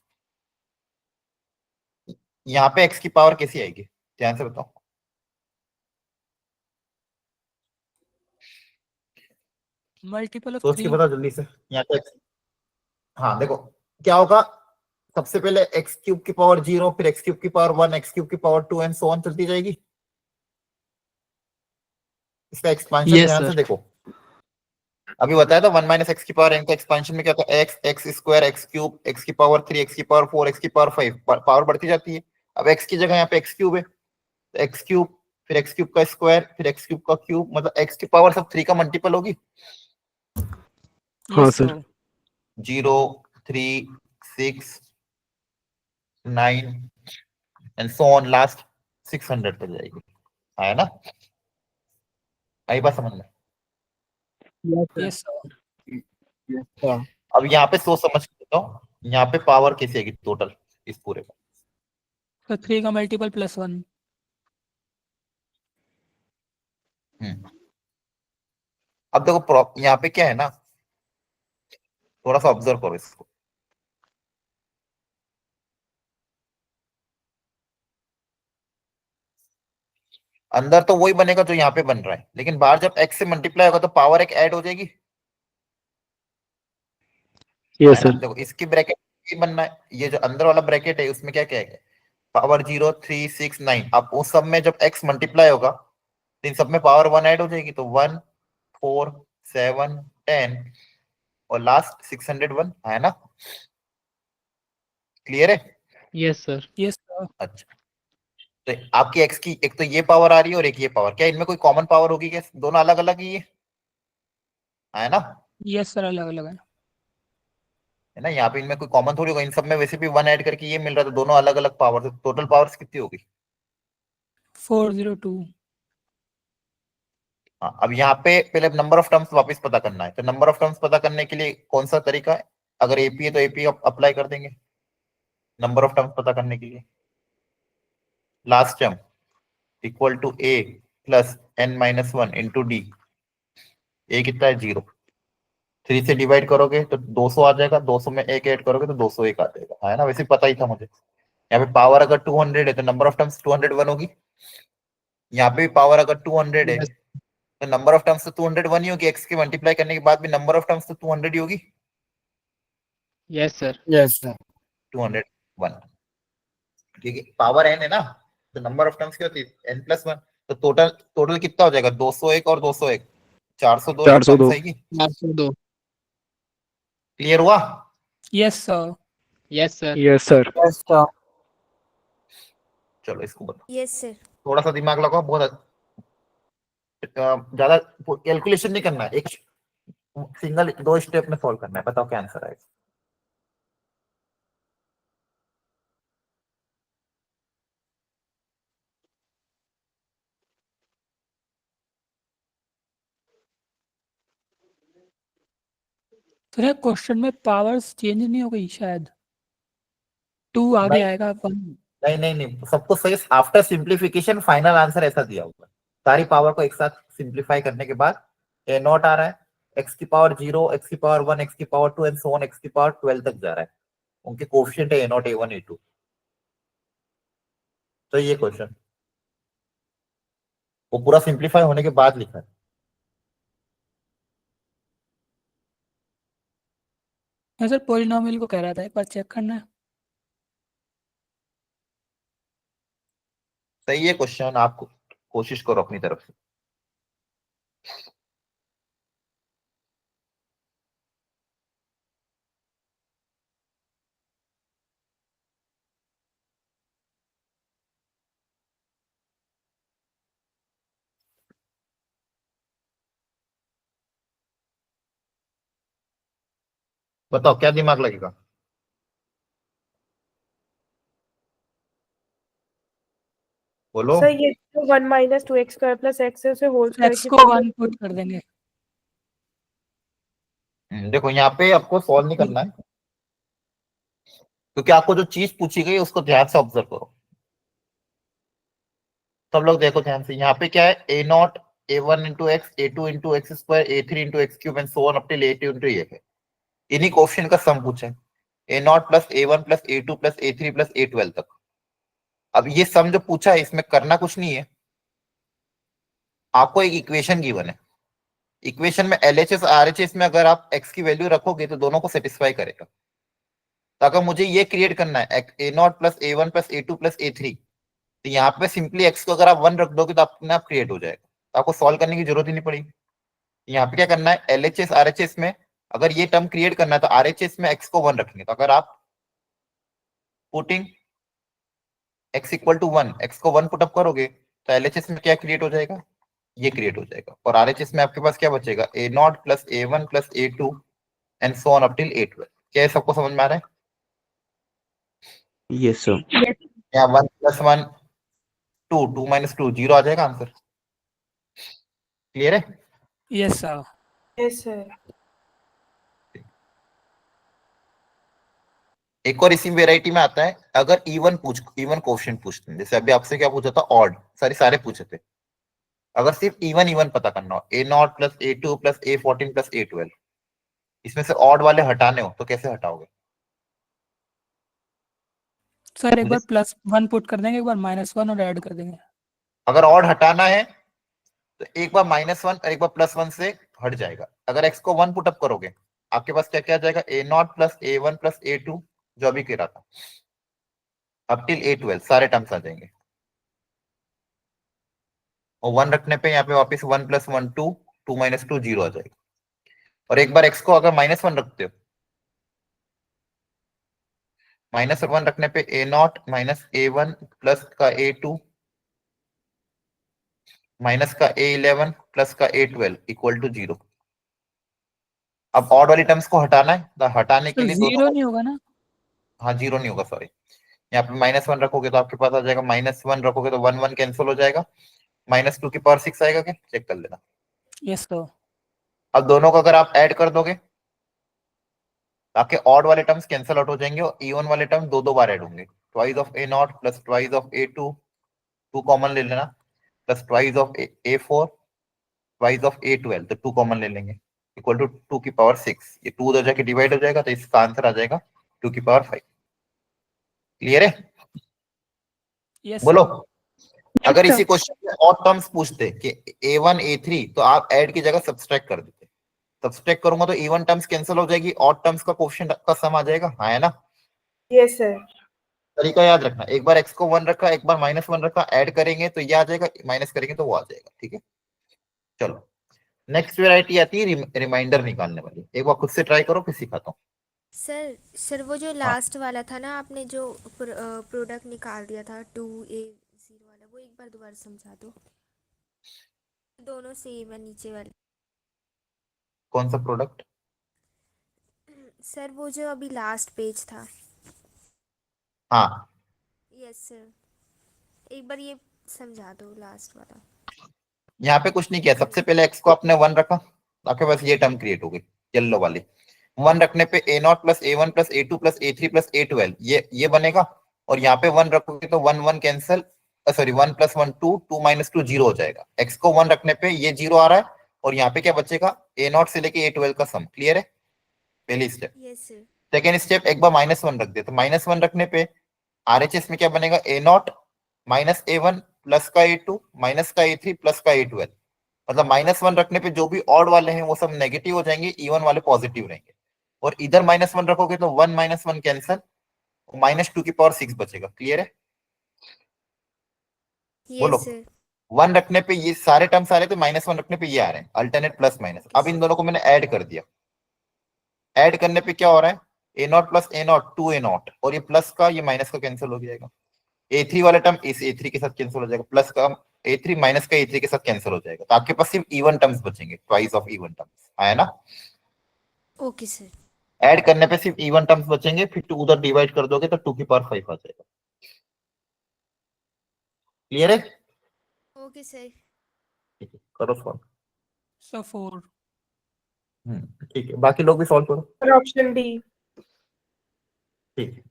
यहाँ पे x की पावर कैसी आएगी, ध्यान से बताओ। Multiple of सोच के 3. बता जल्दी से। यहाँ पे x, हाँ देखो क्या होगा, सबसे पहले एक्स क्यूब की पावर 0, फिर एक्स क्यूब की पावर 1, एक्स क्यूब की पावर 2 एंड सो ऑन चलती जाएगी। इसका एक्सपांशन Yes, ध्यान sir. से देखो, अभी बताया था 1 माइनस एक्स की पावर एन का एक्सपांशन में क्या था, x, x square, x cube, x की पावर 3, एक्स की पावर 4, एक्स की पावर 5, पावर बढ़ती जाती है। अब एक्स की जगह यहाँ पे एक्स क्यूब है, तो एक्स क्यूब, फिर एक्स क्यूब का स्क्वायर, फिर एक्स क्यूब का क्यूब, मतलब एक्स की पावर सब 3 का मल्टीपल होगी। हाँ Yes, sir. sir. 0, 3, 6, 9 and so on, last 600 पे जाएगी, है ना? आई बात समझ में? Yes, sir. Yes, sir. Yes, sir. अब यहाँ पे सोच समझ के बताओ, यहाँ पे पावर कैसी आएगी टोटल इस पूरे में। So 3 का multiple plus 1. अब देखो यहाँ पे क्या है ना, थोड़ा सा ऑब्जर्व करो इसको। अंदर तो वही बनेगा जो यहाँ पे बन रहा है, लेकिन बाहर जब x से मल्टीप्लाई होगा तो पावर एक ऐड हो जाएगी, यस है ना? सर। देखो इसकी ब्रैकेट ये बनना है, ये जो अंदर वाला ब्रैकेट है उसमें क्या क्या है, पावर 0, 3, 6, 9। अब उस सब में जब x मल्टीप्लाई होगा तो इन सब में पावर 1 ऐड हो जाएगी, तो 1, 4, 7, 10 और लास्ट 601, है ना? क्लियर है? Yes, sir. Yes, sir. अच्छा, तो आपकी x की एक तो ये पावर आ रही है और एक ये पावर, क्या इनमें कोई कॉमन पावर होगी क्या, दोनों अलग अलग ही है ना? Yes, sir. अलग अलग है. है ना? यहाँ पे इनमें कोई कॉमन थोड़ी होगा, इन सब में वैसे भी 1 ऐड करके ये मिल रहा था, दोनों अलग अलग पावर, टोटल पावर्स कितनी होगी? 402. हाँ, अब यहाँ पे पहले नंबर ऑफ टर्म्स वापस पता करना है, तो नंबर ऑफ टर्म्स पता करने के लिए कौन सा तरीका है, अगर एपी है तो एपी अप्लाई कर देंगे नंबर ऑफ टर्म्स पता करने के लिए। Last term equal to a plus n minus one into d, a कितना है 0, 3 से डिवाइड करोगे तो 200 आ जाएगा, 200 में एक ऐड करोगे तो 201 आ जाएगा, है ना, वैसे पता ही था मुझे। यहाँ पे पावर अगर 200 है तो नंबर ऑफ टर्म्स 201 होगी, यहाँ पे भी पावर अगर 200 है Yes. तो नंबर ऑफ टर्म्स तो 201 ही होगी, x के मल्टीप्लाई करने के बाद भी नंबर ऑफ टर्म्स तो 200 ही होगी, Yes, sir. Yes, sir. 201, क्योंकि पावर n है ना, तो नंबर ऑफ टर्म्स क्या होती है n प्लस वन, तो टोटल टोटल कितना हो जाएगा 201 और 201, 402 402। टर्म्स आएगी। 402. क्लियर हुआ? Yes, sir. Yes, sir. Yes, sir. Yes, sir. चलो इसको बताओ, Yes, sir. थोड़ा सा दिमाग लगाओ, बहुत ज्यादा कैलकुलेशन नहीं करना है, एक सिंगल 2 स्टेप में सॉल्व करना है, बताओ क्या आंसर आएगा। सर क्वेश्चन में पावर्स चेंज नहीं हो गई शायद, 2 आगे नहीं। आएगा 1। नहीं नहीं नहीं, सब कुछ सही, आफ्टर सिंप्लीफिकेशन फाइनल आंसर ऐसा दिया हुआ है, सारी पावर को एक साथ सिंप्लीफाई करने के बाद ए नॉट आ रहा है, x की पावर 0, x की पावर 1, x की power 2 and so on, x की पावर 12 तक जा रहा है, उनके कोएफिशिएंट है ए नॉट, ए1, ए2। तो ये क्वेश्चन वो पूरा सिंप्लीफाई होने के बाद लिखा है। मैं सर पॉलिनोमियल को कह रहा था, एक बार चेक करना है। सही है क्वेश्चन, आप कोशिश करो अपनी तरफ से। बताओ क्या दिमाग लगेगा, बोलो। सर ये तो 1 minus 2x square plus x है, उसे होल स्क्वायर एक्स की को फॉर्म 1 पुट कर देंगे। देखो यहाँ पे आपको सॉल्व नहीं करना है, क्योंकि आपको जो चीज पूछी गई उसको ध्यान से ऑब्जर्व करो। सब लोग देखो ध्यान से, यहाँ पे क्या है, a nought a1 into x, a2 into x square, a3 into x cube and so on up till a2 into a है, इन्हीं कोएफिशिएंट का सम पूछा है, a nought plus a1 plus a2 plus a3 plus a12 तक। अब ये सम जो पूछा है इसमें करना कुछ नहीं है, आपको एक इक्वेशन गिवन है, इक्वेशन में LHS RHS में अगर आप x की वैल्यू रखोगे तो दोनों को सेटिस्फाई करेगा। तो अगर मुझे ये क्रिएट करना है a nought plus a1 plus a2 plus a3, तो यहाँ पे सिंपली x को अगर आप 1 रख दोगे तो अपने आप क्रिएट हो जाएगा, तो आपको सॉल्व करने की जरूरत ही नहीं पड़ेगी। यहाँ पे क्या करना है, LHS RHS में अगर ये टर्म क्रिएट करना है तो RHS में x को 1 रखेंगे, तो अगर आप putting x equal to 1, x को 1 पुटअप करोगे तो LHS में क्या क्रिएट हो जाएगा, ये क्रिएट हो जाएगा, और RHS में आपके पास क्या बचेगा, a nought plus a1 plus a2 and so on up till a12। क्या है, सबको समझ में आ रहा है? Yes, sir. यहाँ 1 प्लस 1 2, 2 माइनस 2 0 आ जाएगा आंसर। क्लियर है? Yes sir. Yes sir. एक और इसी वेराइटी में आता है, अगर इवन कोएफिशिएंट पूछते हैं, जैसे अभी आपसे क्या पूछा था, ऑड, सारे पूछे थे। अगर सिर्फ इवन पता करना हो, a nought plus a2 plus a14 plus a12, इसमें से ऑड वाले हटाने हो तो कैसे हटाओगे? सर एक बार +1 पुट कर देंगे, एक बार -1 और ऐड कर देंगे। अगर ऑड हटाना है तो एक बार -1 और एक बार +1 से हट जाएगा। अगर x को 1 पुटअप करोगे आपके पास क्या क्या आ जाएगा, ए nought plus a1 plus a2 जो अभी कह रहा था, अप टिल a12 सारे टर्म्स आ जाएंगे, और 1 रखने पे यहाँ पे वापस 1 प्लस 1 2, 2 माइनस 2 0 आ जाएगा। और एक बार x को अगर -1 रखते हो, -1 रखने पे ए नॉट माइनस a1 प्लस का a2 माइनस का a11 प्लस का a12 इक्वल टू 0। अब ऑड वाली टर्म्स को हटाना है, तो हटाने के तो लिए 0 नहीं होगा ना? हाँ 0 नहीं होगा, सॉरी, यहाँ पे -1 रखोगे तो आपके पास आ जाएगा, -1 रखोगे तो 1 1 कैंसिल हो जाएगा, -2 की पावर 6 आएगा, क्या चेक कर लेना। Yes sir. अब दोनों को अगर आप ऐड कर दोगे आपके ऑड वाले टर्म्स कैंसिल आउट हो जाएंगे और इवन वाले टर्म दो बार ऐड होंगे, twice of A nought plus twice of a2, 2 common ले लेना, plus twice of A4 twice of A12, तो 2 कॉमन ले लेंगे, इक्वल टू 2 की पावर 6। ये 2 उधर जाके डिवाइड हो जाएगा, तो इसका आंसर आ जाएगा 2 की पावर 5। क्लियर है? यस बोलो। Yes, अगर sir. इसी क्वेश्चन में और टर्म्स पूछते कि A1 A3, तो आप ऐड की जगह सब्सट्रैक्ट कर देते। सब्सट्रैक्ट करूंगा तो इवन टर्म्स कैंसिल हो जाएगी, ऑड टर्म्स का कोएफिशिएंट का सम आ जाएगा। हाँ है ना? Yes, sir. तरीका याद रखना, एक बार x को 1 रखा, एक बार -1 रखा, ऐड करेंगे तो ये आ जाएगा, माइनस करेंगे तो वो आ जाएगा। ठीक है, चलो नेक्स्ट वैरायटी आती है रिमाइंडर निकालने वाली। एक बार खुद से ट्राई करो, फिर सिखाता हूँ। सर वो जो लास्ट वाला था ना, आपने जो प्रोडक्ट निकाल दिया था 2A0 वाला, वो एक बार दोबारा समझा दो। दोनों सेम है नीचे वाले। कौन सा प्रोडक्ट? सर वो जो अभी लास्ट पेज था। हाँ, यस सर, एक बार ये समझा दो लास्ट वाला। यहाँ पे कुछ नहीं किया। सबसे पहले x को आपने 1 रखा, आपके पास ये टर्म क्रिएट हो गई येलो वाली। 1 रखने पे A0 plus A1 plus A2 plus A3 plus A12 ये बनेगा। और यहाँ पे 1 रखोगे तो 1 1 कैंसिल, सॉरी 1 प्लस 1 2, 2 माइनस 2 0 हो जाएगा। x को 1 रखने पे ये 0 आ रहा है, और यहाँ पे क्या बचेगा? A0 से लेके A12 का सम। क्लियर है? पहली step. Yes sir. Second step, एक बार -1 रख दे, तो -1 रखने पे RHS में क्या बनेगा? A0 माइनस A1 प्लस का A2 माइनस का A3 प्लस का A12। मतलब -1 रखने पे जो भी ऑड वाले हैं वो सब नेगेटिव हो जाएंगे, इवन वाले पॉजिटिव रहेंगे। और इधर -1 रखोगे तो 1 -1 कैंसिल, -2 की पावर 6 बचेगा। क्लियर है? बोलो। Yes sir. 1 रखने पे ये सारे टर्म्स आ रहे थे, -1 रखने पे ये आ रहे हैं, अल्टरनेट प्लस माइनस। अब इन दोनों को मैंने ऐड कर दिया। ऐड करने पे क्या हो रहा है? A0 प्लस A0 2A0, और ये प्लस का ये माइनस का कैंसिल हो जाएगा। A3 वाला टर्म इस A3 के साथ कैंसिल हो जाएगा, प्लस का A3 माइनस का A3 के साथ कैंसिल हो जाएगा। तो आपके पास सिर्फ इवन टर्म्स बचेंगे, ट्वाइस ऑफ इवन टर्म्स। आया ना? Okay sir. ऐड करने पे सिर्फ इवन टर्म्स बचेंगे, फिर 2 उधर डिवाइड कर दोगे तो 2 की पावर 5 आ जाएगा। क्लियर है? Okay sir. ठीक है, करो सॉल्व। सो 4। ठीक है, बाकी लोग भी सॉल्व करो। Sir, option D. ठीक है,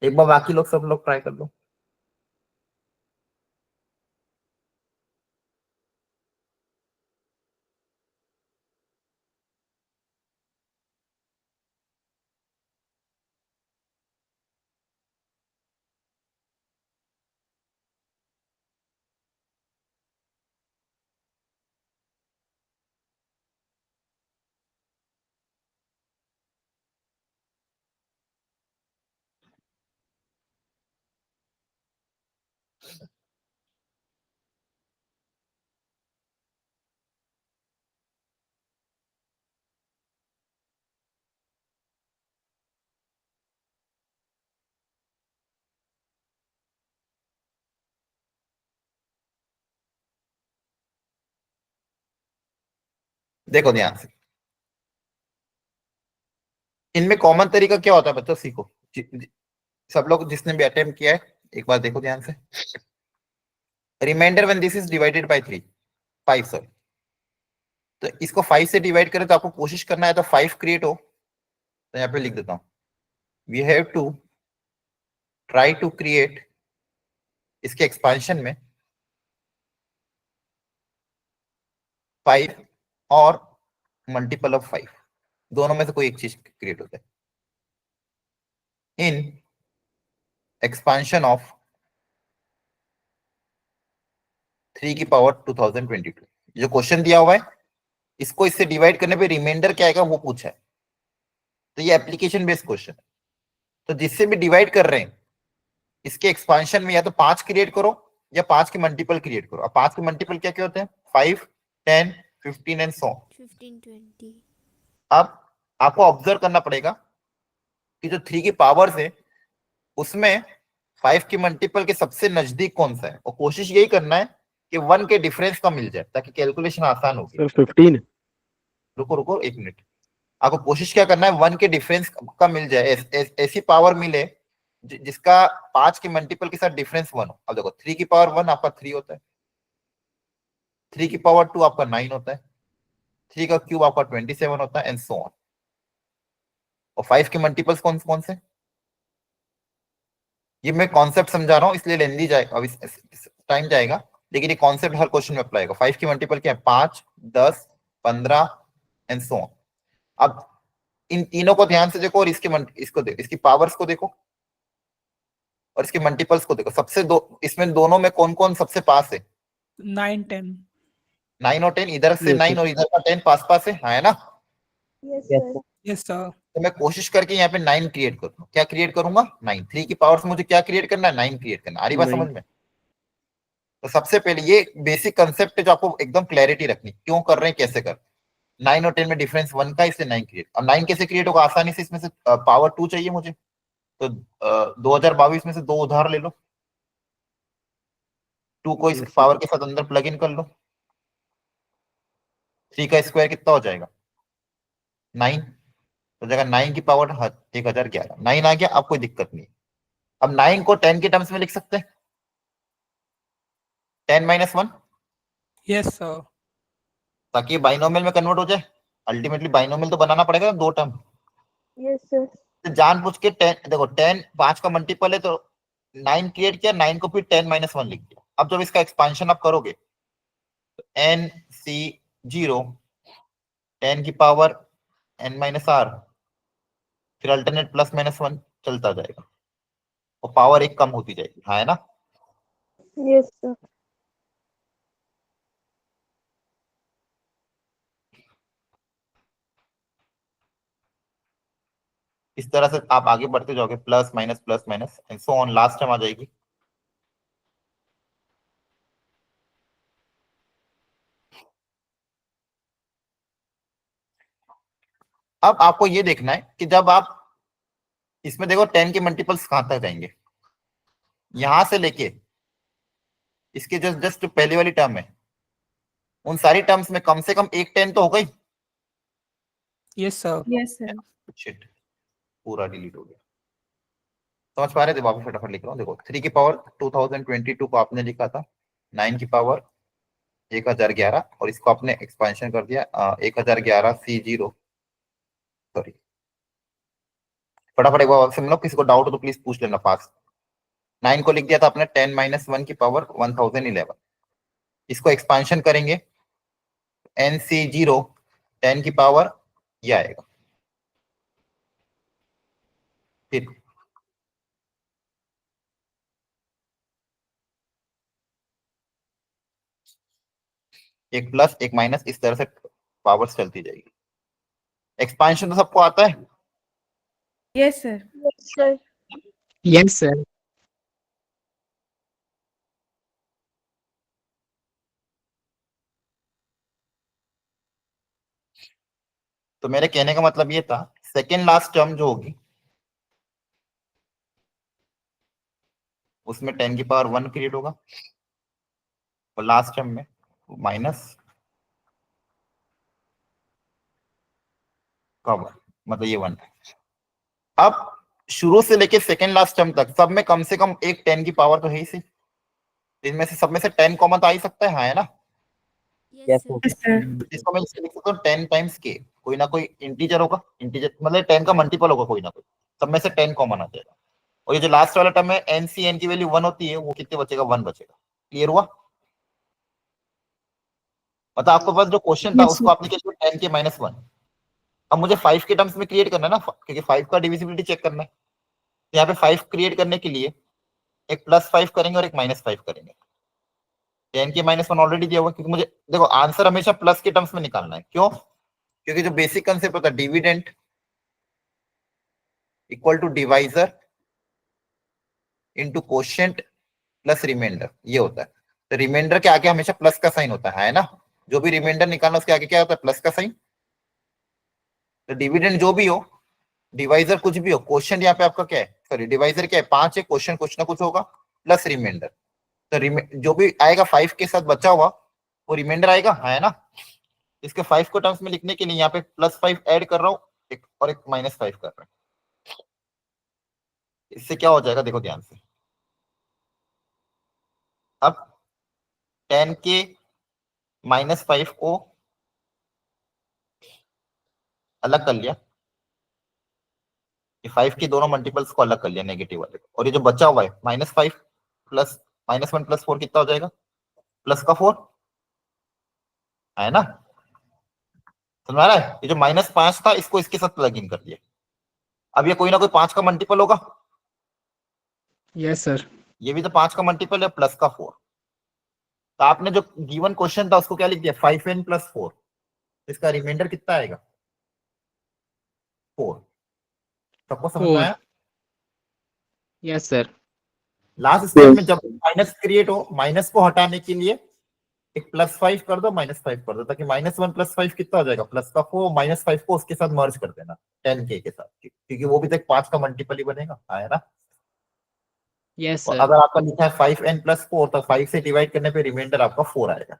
एक बार बाकी लोग सब लोग ट्राई कर लो। देखो ध्यान से, इनमें कॉमन तरीका क्या होता है बच्चों? सीखो। सब लोग जिसने भी अटेम्प्ट किया है एक बार देखो ध्यान से। Reminder when this is divided by 5 sorry, तो इसको 5 से डिवाइड करें तो आपको कोशिश करना है तो 5 क्रिएट हो। तो यहाँ पे लिख देता हूं, we have to try to create, इसके एक्सपांशन में 5 और मल्टीपल ऑफ 5, दोनों में से कोई एक चीज क्रिएट होता है। इन एक्सपांशन ऑफ 3 की पावर 2022, जो क्वेश्चन दिया हुआ है इसको इससे डिवाइड करने पे रिमाइंडर क्या आएगा वो पूछा है। तो ये एप्लीकेशन बेस्ड क्वेश्चन है। तो जिससे भी डिवाइड कर रहे हैं इसके एक्सपांशन में या तो 5 क्रिएट करो या 5 के मल्टीपल क्रिएट करो। अब 5 के मल्टीपल क्या क्या होते हैं? 5 10 15 एंड सो। 15 20। अब आपको ऑब्जर्व करना पड़ेगा कि जो 3 की पावर है उसमें 5 के मल्टीपल के सबसे नजदीक कौन सा है, और कोशिश यही करना है कि 1 के डिफरेंस का मिल जाए ताकि कैलकुलेशन आसान होगी। सर 15। रुको रुको 1 मिनट, आपको कोशिश क्या करना है 1 के डिफरेंस का मिल जाए, ऐसी पावर मिले जिसका 5 के मल्टीपल के साथ डिफरेंस 1 हो। अब देखो 3 की पावर 1 आपका 3 होता है, 3 की पावर 2 आपका 9 होता है, 3 का क्यूब आपका 27 होता है, एंड सो ऑन। और 5 के मल्टीपल्स कौन कौन से? ये मैं कॉन्सेप्ट समझा रहा हूँ इसलिए लेंदी जाएगा, अभी टाइम जाएगा, लेकिन ये कॉन्सेप्ट हर क्वेश्चन में अप्लाई होगा। 5 की मल्टीपल क्या है? 5, 10, 15 एंड सो ऑन। अब इन तीनों को ध्यान से देखो और इसको देखो, इसकी पावर्स को देखो और इसके मल्टीपल्स को देखो। सबसे इसमें दोनों में कौन कौन सबसे पास है? 9 10 9 और 10, इधर से Yes, 9 sir. और इधर का 10 पास पास है ना? Yes, Yes, sir. sir. Yes sir तो मैं कोशिश करके यहाँ पे 9 क्रिएट करूंगा। क्या क्रिएट करूंगा? 9। 3 की पावर से मुझे क्या क्रिएट करना है? 9 क्रिएट करना है। आ रही बात 9. समझ में? तो सबसे पहले ये बेसिक कंसेप्ट है जो आपको एकदम क्लैरिटी रखनी, क्यों कर रहे हैं, कैसे कर। 9 और 10 में डिफरेंस 1 का, इसलिए 9 क्रिएट। अब 9 कैसे क्रिएट होगा? आसानी से इसमें से पावर 2 चाहिए मुझे, तो 2022 में से 2 उधार ले लो, 2 को इस Yes, sir. पावर के साथ अंदर प्लग इन कर लो। 3 का स्क्वायर कितना हो जाएगा? 9। तो जगह 9 की पावर 1011, 9 आ गया, अब कोई दिक्कत नहीं। अब 9 को 10 के टर्म्स में लिख सकते हैं, 10 - 1, यस सर ताकि ये बाइनोमियल में कन्वर्ट हो जाए। अल्टीमेटली बाइनोमियल तो बनाना पड़ेगा ना, 2 टर्म। Yes, sir. तो जानबूझ के 10, देखो 10 5 का मल्टीपल है, तो 9 क्रिएट किया, 9 को फिर 10 - 1 लिख दिया। अब जब इसका एक्सपांशन आप करोगे तो NC0 10 की पावर n - r, फिर अल्टरनेट प्लस माइनस 1 चलता जाएगा और पावर एक कम होती जाएगी, हाँ है ना? Yes, sir. इस तरह से आप आगे बढ़ते जाओगे, plus minus and so on, last time आ जाएगी। अब आपको ये देखना है कि जब आप इसमें देखो 10 के मल्टीपल्स कहां तक जाएंगे, यहां से लेके इसके जस्ट जस्ट पहले वाली टर्म है, उन सारी टर्म्स में कम से कम एक 10 तो हो गई। Yes sir Yes, sir. Shit, पूरा डिलीट हो गया। समझ पा रहे थे? वापस फटाफट लिख रहा हूँ। देखो 3 की पावर 2022 को आपने लिखा था 9 की पावर 1011, और इसको आपने एक्सपेंशन कर दिया 1011 C0। सॉरी, फटाफट एक बार समझ लो, किसी को डाउट हो तो प्लीज पूछ लेना फास्ट। 9 को लिख दिया था आपने 10 - 1 की पावर 1011, इसको एक्सपेंशन करेंगे NC0 10 की पावर ये आएगा। फिर एक प्लस एक माइनस, इस तरह से पावर्स चलती जाएगी। एक्सपेंशन तो सबको आता है? Yes, sir. Yes, sir. Yes, sir. तो मेरे कहने का मतलब ये था, सेकेंड लास्ट टर्म जो होगी उसमें 10 की पावर 1 क्रिएट होगा, और लास्ट टर्म में माइनस कब, मतलब ये 1। अब शुरू से लेके सेकेंड लास्ट टर्म तक सब में कम से कम एक 10 की पावर तो है ही सी। इनमें से सब में से 10 कॉमन तो आ ही सकता है, हाँ है ना? Yes Yes, sir Yes, sir. इसको मैं इससे लिख सकता हूँ 10 टाइम्स के, कोई ना कोई इंटीजर होगा, इंटीजर मतलब 10 का मल्टीपल होगा कोई ना कोई, सब में से 10 कॉमन आ जाएगा। और ये जो लास्ट वाला टर्म है NC, n की वैल्यू 1 होती है, वो कितने बचेगा? 1 बचेगा। क्लियर हुआ? मतलब आपके पास जो क्वेश्चन था Yes, उसको sir. आपने क्या किया? 10 के -1। अब मुझे 5 के टर्म्स में क्रिएट करना है ना, क्योंकि 5 का डिविजिबिलिटी चेक करना है। यहाँ पे 5 क्रिएट करने के लिए एक +5 करेंगे और एक -5 करेंगे। 10 के -1 ऑलरेडी दिया हुआ, क्योंकि मुझे देखो आंसर हमेशा प्लस के टर्म्स में निकालना है। क्यों? क्योंकि जो बेसिक कंसेप्ट होता है dividend equal to divisor into quotient plus reminder, ये होता है। तो रिमाइंडर के आगे हमेशा प्लस का साइन होता है ना? जो भी रिमाइंडर निकालना उसके आगे क्या होता है? प्लस का साइन। तो डिविडेंड जो भी हो, डिवाइजर कुछ भी हो, क्वेश्चन यहाँ पे आपका क्या है? सॉरी, डिवाइजर क्या है? 5 है, क्वेश्चन कुछ ना कुछ होगा, प्लस रिमाइंडर। तो जो भी आएगा 5 के साथ बचा हुआ वो रिमाइंडर आएगा, है ना? इसके 5 को टर्म्स में लिखने के लिए यहाँ पे +5 ऐड कर रहा हूँ, एक और एक -5 कर रहा है। इससे क्या हो जाएगा देखो ध्यान से। अब 10 के -5 को अलग कर लिया, ये 5 की दोनों मल्टीपल्स को अलग कर लिया नेगेटिव वाले को, और ये जो बचा हुआ है -5 प्लस -1 प्लस 4 कितना हो जाएगा, प्लस का 4 है ना, समझ आ रहा है। ये जो -5 था इसको इसके साथ प्लग इन कर दिया, अब ये कोई ना कोई 5 का मल्टीपल होगा, Yes, sir. ये भी तो 5 का मल्टीपल है, प्लस का 4। तो आपने जो गिवन क्वेश्चन था उसको क्या लिख दिया, 5n प्लस 4, इसका रिमाइंडर कितना आएगा, 4। सबको समझ में 4. आया। Yes, sir. लास्ट स्टेप में जब माइनस क्रिएट हो, माइनस को हटाने के लिए एक +5 कर दो, -5 कर दो, ताकि -1 + 5 कितना हो जाएगा, प्लस का 4, -5 को उसके साथ मर्ज कर देना 10k के साथ, क्योंकि वो भी तो एक 5 का मल्टीपल ही बनेगा, आया ना। Yes, और sir. अगर आपका लिखा है 5n + 4, तो 5 से डिवाइड करने पे रिमाइंडर आपका 4 आएगा।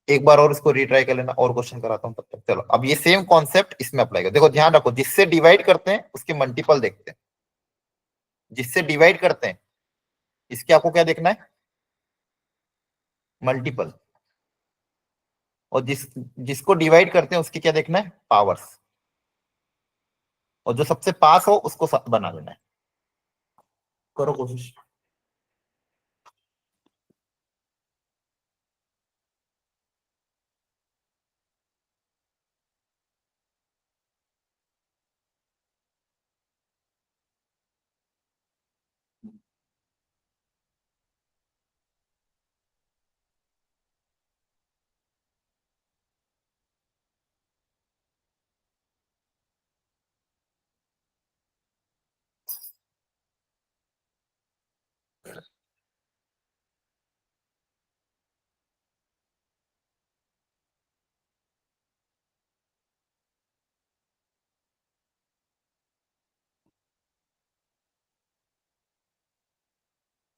एक बार और इसको रीट्राई कर लेना, और क्वेश्चन कराता हूं तब तक। चलो अब ये सेम कॉन्सेप्ट इसमें अप्लाई कर, देखो ध्यान रखो, जिससे डिवाइड करते हैं उसके मल्टीपल देखते हैं, जिससे डिवाइड करते हैं इसके आपको क्या देखना है, मल्टीपल, और जिसको डिवाइड करते हैं उसकी क्या देखना है, पावर्स, और जो सबसे पास हो उसको बना देना है। करो कोशिश।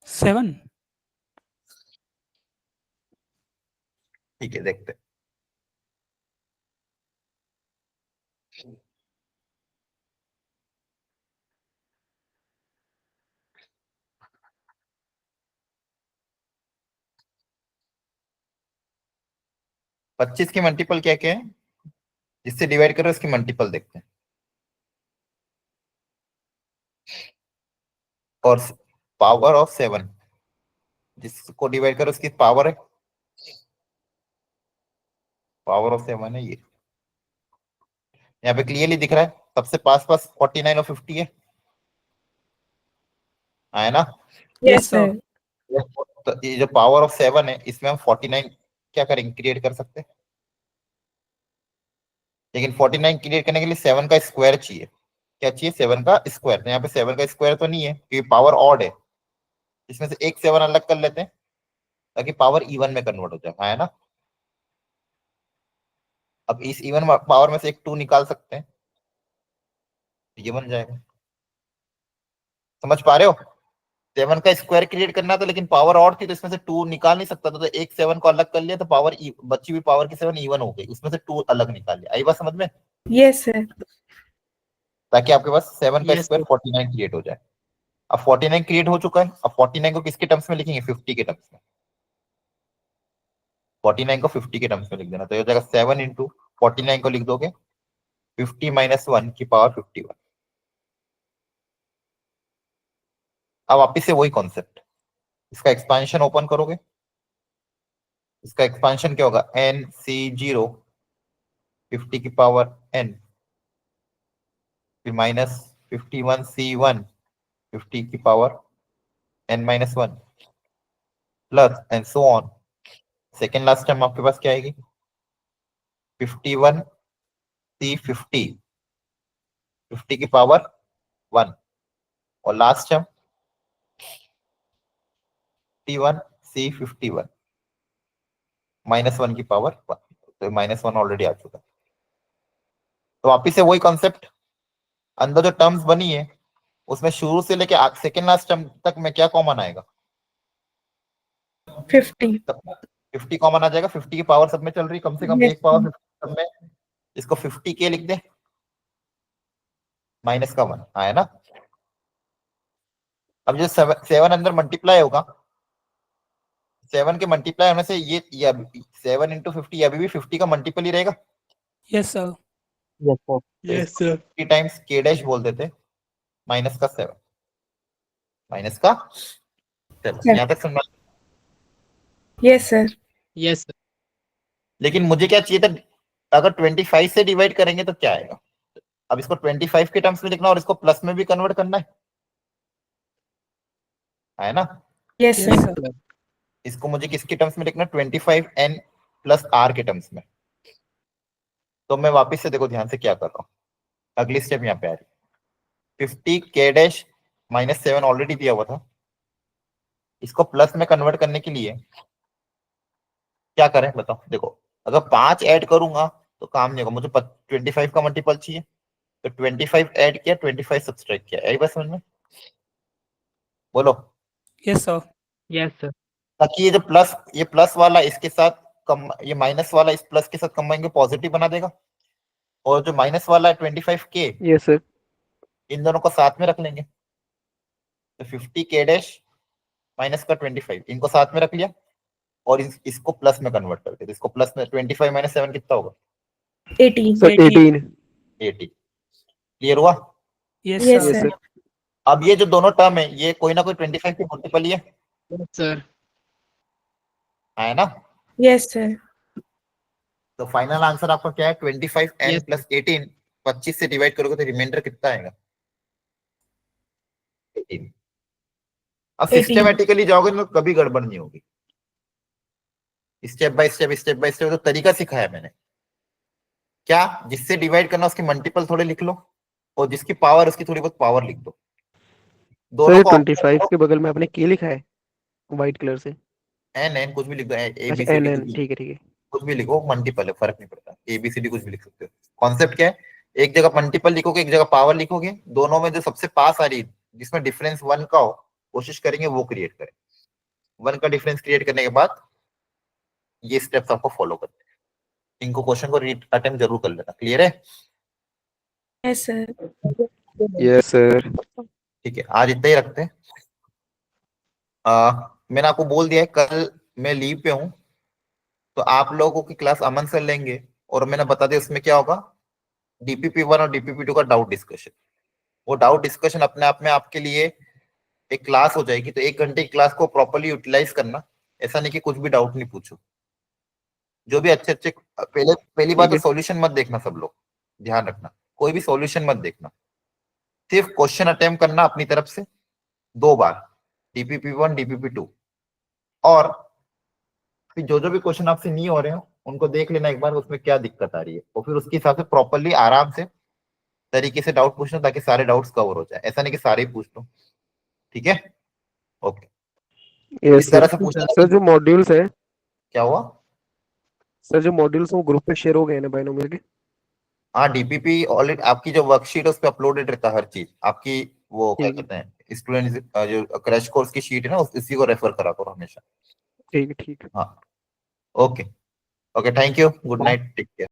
सेवन। ठीक है, देखते हैं। पच्चीस की मल्टीपल क्या क्या है, जिससे डिवाइड करो उसकी मल्टीपल देखते हैं, और पावर ऑफ 7, जिसको डिवाइड करो उसकी पावर है, पावर ऑफ 7 है ये, यहाँ पे क्लियरली दिख रहा है, सबसे पास पास 49 और 50 है ना। Yes, sir. तो ये जो पावर ऑफ 7 है इसमें हम 49 क्या करेंगे, क्रिएट कर सकते हैं, लेकिन 49 क्रिएट करने के लिए 7 का स्क्वायर चाहिए। क्या चाहिए, 7 का स्क्वायर। तो यहाँ पे 7 का स्क्वायर तो नहीं है क्योंकि पावर ऑड है, इसमें से एक 7 अलग कर लेते हैं ताकि पावर इवन में कन्वर्ट हो जाए, है ना। अब इस इवन पावर में से एक 2 निकाल सकते हैं, ये बन जाएगा। समझ पा रहे हो, 7 का स्क्वायर क्रिएट करना था लेकिन पावर ऑड थी तो इसमें से 2 निकाल नहीं सकता था, तो एक 7 को अलग कर लिया तो पावर बची हुई पावर की 7 इवन हो गई, उसमें से 2 अलग निकाल लिया। आई बात समझ में, Yes, sir. ताकि आपके पास 7 का Yes, स्क्वायर sir. 49 क्रिएट हो जाए। अब 49 क्रिएट हो चुका है, अब 49 को किसके टर्म्स में लिखेंगे, 50 के टर्म्स में। 49 को 50 के टर्म्स में लिख देना, तो ये हो जाएगा 7 इंटू 49 को लिख दोगे 50 - 1 की पावर 51। अब वापिस से वही कॉन्सेप्ट, इसका एक्सपेंशन ओपन करोगे, इसका एक्सपेंशन क्या होगा, n/0 50 की पावर n, फिर -51c1 50 की power n-1 plus and so on. Second last term आपके पास क्या आएगी, 51c50 50 की पावर 1, और लास्ट टर्म 51c51 -1 की पावर 1, तो -1 ऑलरेडी आ चुका है। तो वापिस से वही कॉन्सेप्ट, अंदर जो टर्म्स बनी है उसमें शुरू से लेके सेकेंड लास्ट टर्म तक में क्या कॉमन आएगा, 50. 50 कॉमन आ जाएगा। 50 की पावर सब में चल रही, कम से कम Yes, एक पावर 50 सब में, इसको 50 के लिख दे, माइनस का 1 आया ना। अब जो 7 अंदर मल्टीप्लाई होगा, 7 के मल्टीप्लाई होने से ये 7 × 50 अभी भी 50 का मल्टीपल ही रहेगा, yes sir. Yes, sir. Yes, sir. 3 times k dash बोल देते, माइनस का 7, माइनस का 7। Sir. यहाँ तक समझ। Yes, sir. Yes, sir. लेकिन मुझे क्या चाहिए था, अगर 25 से डिवाइड करेंगे तो क्या आएगा? अब इसको 25 के टर्म्स में लिखना और इसको प्लस में भी कन्वर्ट करना है ना? Yes, Yes, sir. sir. sir. इसको मुझे किसके टर्म्स में लिखना, 25n प्लस r के टर्म्स में। तो मैं वापस से देखो ध्यान से क्या कर रहा हूँ, अगली स्टेप यहाँ पे आ रही, 50 k डैश माइनस 7 ऑलरेडी दिया हुआ था, इसको प्लस में कन्वर्ट करने के लिए क्या करें बताओ। देखो अगर 5 ऐड करूंगा तो काम नहीं होगा, मुझे 25 का मल्टीपल चाहिए, तो 25 ऐड किया, 25 सब्सट्रैक्ट किया, यही बस समझ में? बोलो। Yes, sir. Yes, sir. ताकि ये प्लस वाला इसके साथ कम, ये माइनस वाला इस प्लस के साथ कंबाइन के पॉजिटिव बना देगा, और जो माइनस वाला है 25k, Yes, sir. इन दोनों को साथ में रख लेंगे, तो 50k डैश माइनस का 25 इनको साथ में रख लिया, और इसको प्लस में कन्वर्ट कर दिया, तो इसको प्लस में 25 माइनस 7 कितना होगा? 18. Sir, 18. 80। क्लियर हुआ? Yes, Yes, sir. Yes, sir. sir. अब ये जो दोनों टर्म है ये कोई ना कोई 25 के मल्टीपल ही Yes, sir. है ना? Yes, sir. तो फाइनल आंसर आपका क्या है, 25n Yes. प्लस 18, 25 से डिवाइड करोगे तो रिमाइंडर कितना आएगा? 18। अब 18. सिस्टमेटिकली जाओगे तो कभी गड़बड़ नहीं होगी, स्टेप बाय स्टेप तो तरीका सिखाया मैंने। क्या, जिससे डिवाइड करना उसकी मल्टीपल थोड़े लिख लो, और जिसकी पावर उसकी थोड़ी बहुत पावर लिख दो, दोनों सर को 25 के बगल में आपने के लिखा है व्हाइट कलर से। एन कुछ भी लिख दो, ए बी अच्छा, सी एन डी एन, ठीक है ठीक है। कुछ भी लिखो, मल्टीपल है, फर्क नहीं पड़ता, ABCD कुछ भी लिख सकते हो। कॉन्सेप्ट क्या है, एक जगह मल्टीपल लिखोगे, एक जगह पावर लिखोगे, दोनों में जो सबसे पास आ रही जिसमें डिफरेंस 1 का हो, कोशिश करेंगे वो क्रिएट करें। 1 का डिफरेंस क्रिएट करने के बाद ये स्टेप्स आपको फॉलो करते हैं। इनको क्वेश्चन को रीड अटेम्प्ट जरूर कर लेना। क्लियर है? Yes, sir. Yes sir. ठीक है, आज इतना ही रखते हैं। मैंने आपको बोल दिया है कल मैं लीव पे हूं, तो आप लोगों की क्लास अमन सर लेंगे, और मैंने बता दिया उसमें क्या होगा, DPP1 और DPP2 का डाउट डिस्कशन। वो डाउट डिस्कशन अपने आप में आपके लिए एक क्लास हो जाएगी, तो 1 घंटे की क्लास को प्रॉपर्ली यूटिलाइज करना, ऐसा नहीं कि कुछ भी डाउट नहीं पूछो। जो भी अच्छे पहली बात तो सॉल्यूशन मत देखना, सब लोग ध्यान रखना, कोई भी सॉल्यूशन मत देखना, सिर्फ क्वेश्चन अटेम्प्ट करना अपनी तरफ से 2 बार, DPP1 DPP2, और फिर जो भी क्वेश्चन आपसे नहीं हो रहे हो उनको देख लेना एक बार, उसमें क्या दिक्कत आ रही है, और फिर उसके हिसाब से प्रॉपर्ली आराम से तरीके से डाउट पूछना, ताकि सारे डाउट्स कवर हो जाए। ऐसा नहीं कि सारे ही पूछ लो, ठीक है? ओके, यस इस तरह सर। से पूछना। सर जो मॉड्यूल्स है, क्या हुआ? सर जो मॉड्यूल्स वो ग्रुप पे शेयर हो गए ना बाइनोमियल के? हाँ, DPP ऑलरेडी आपकी जो वर्कशीट है उस पर अपलोडेड रहता है हर चीज आपकी, वो क्या ठीक है कहते हैं, स्टूडेंट जो क्रैश कोर्स की शीट है ना, इसी को रेफर करा करो हमेशा। ठीक है ठीक है। हाँ, okay okay, thank you, good night, take care.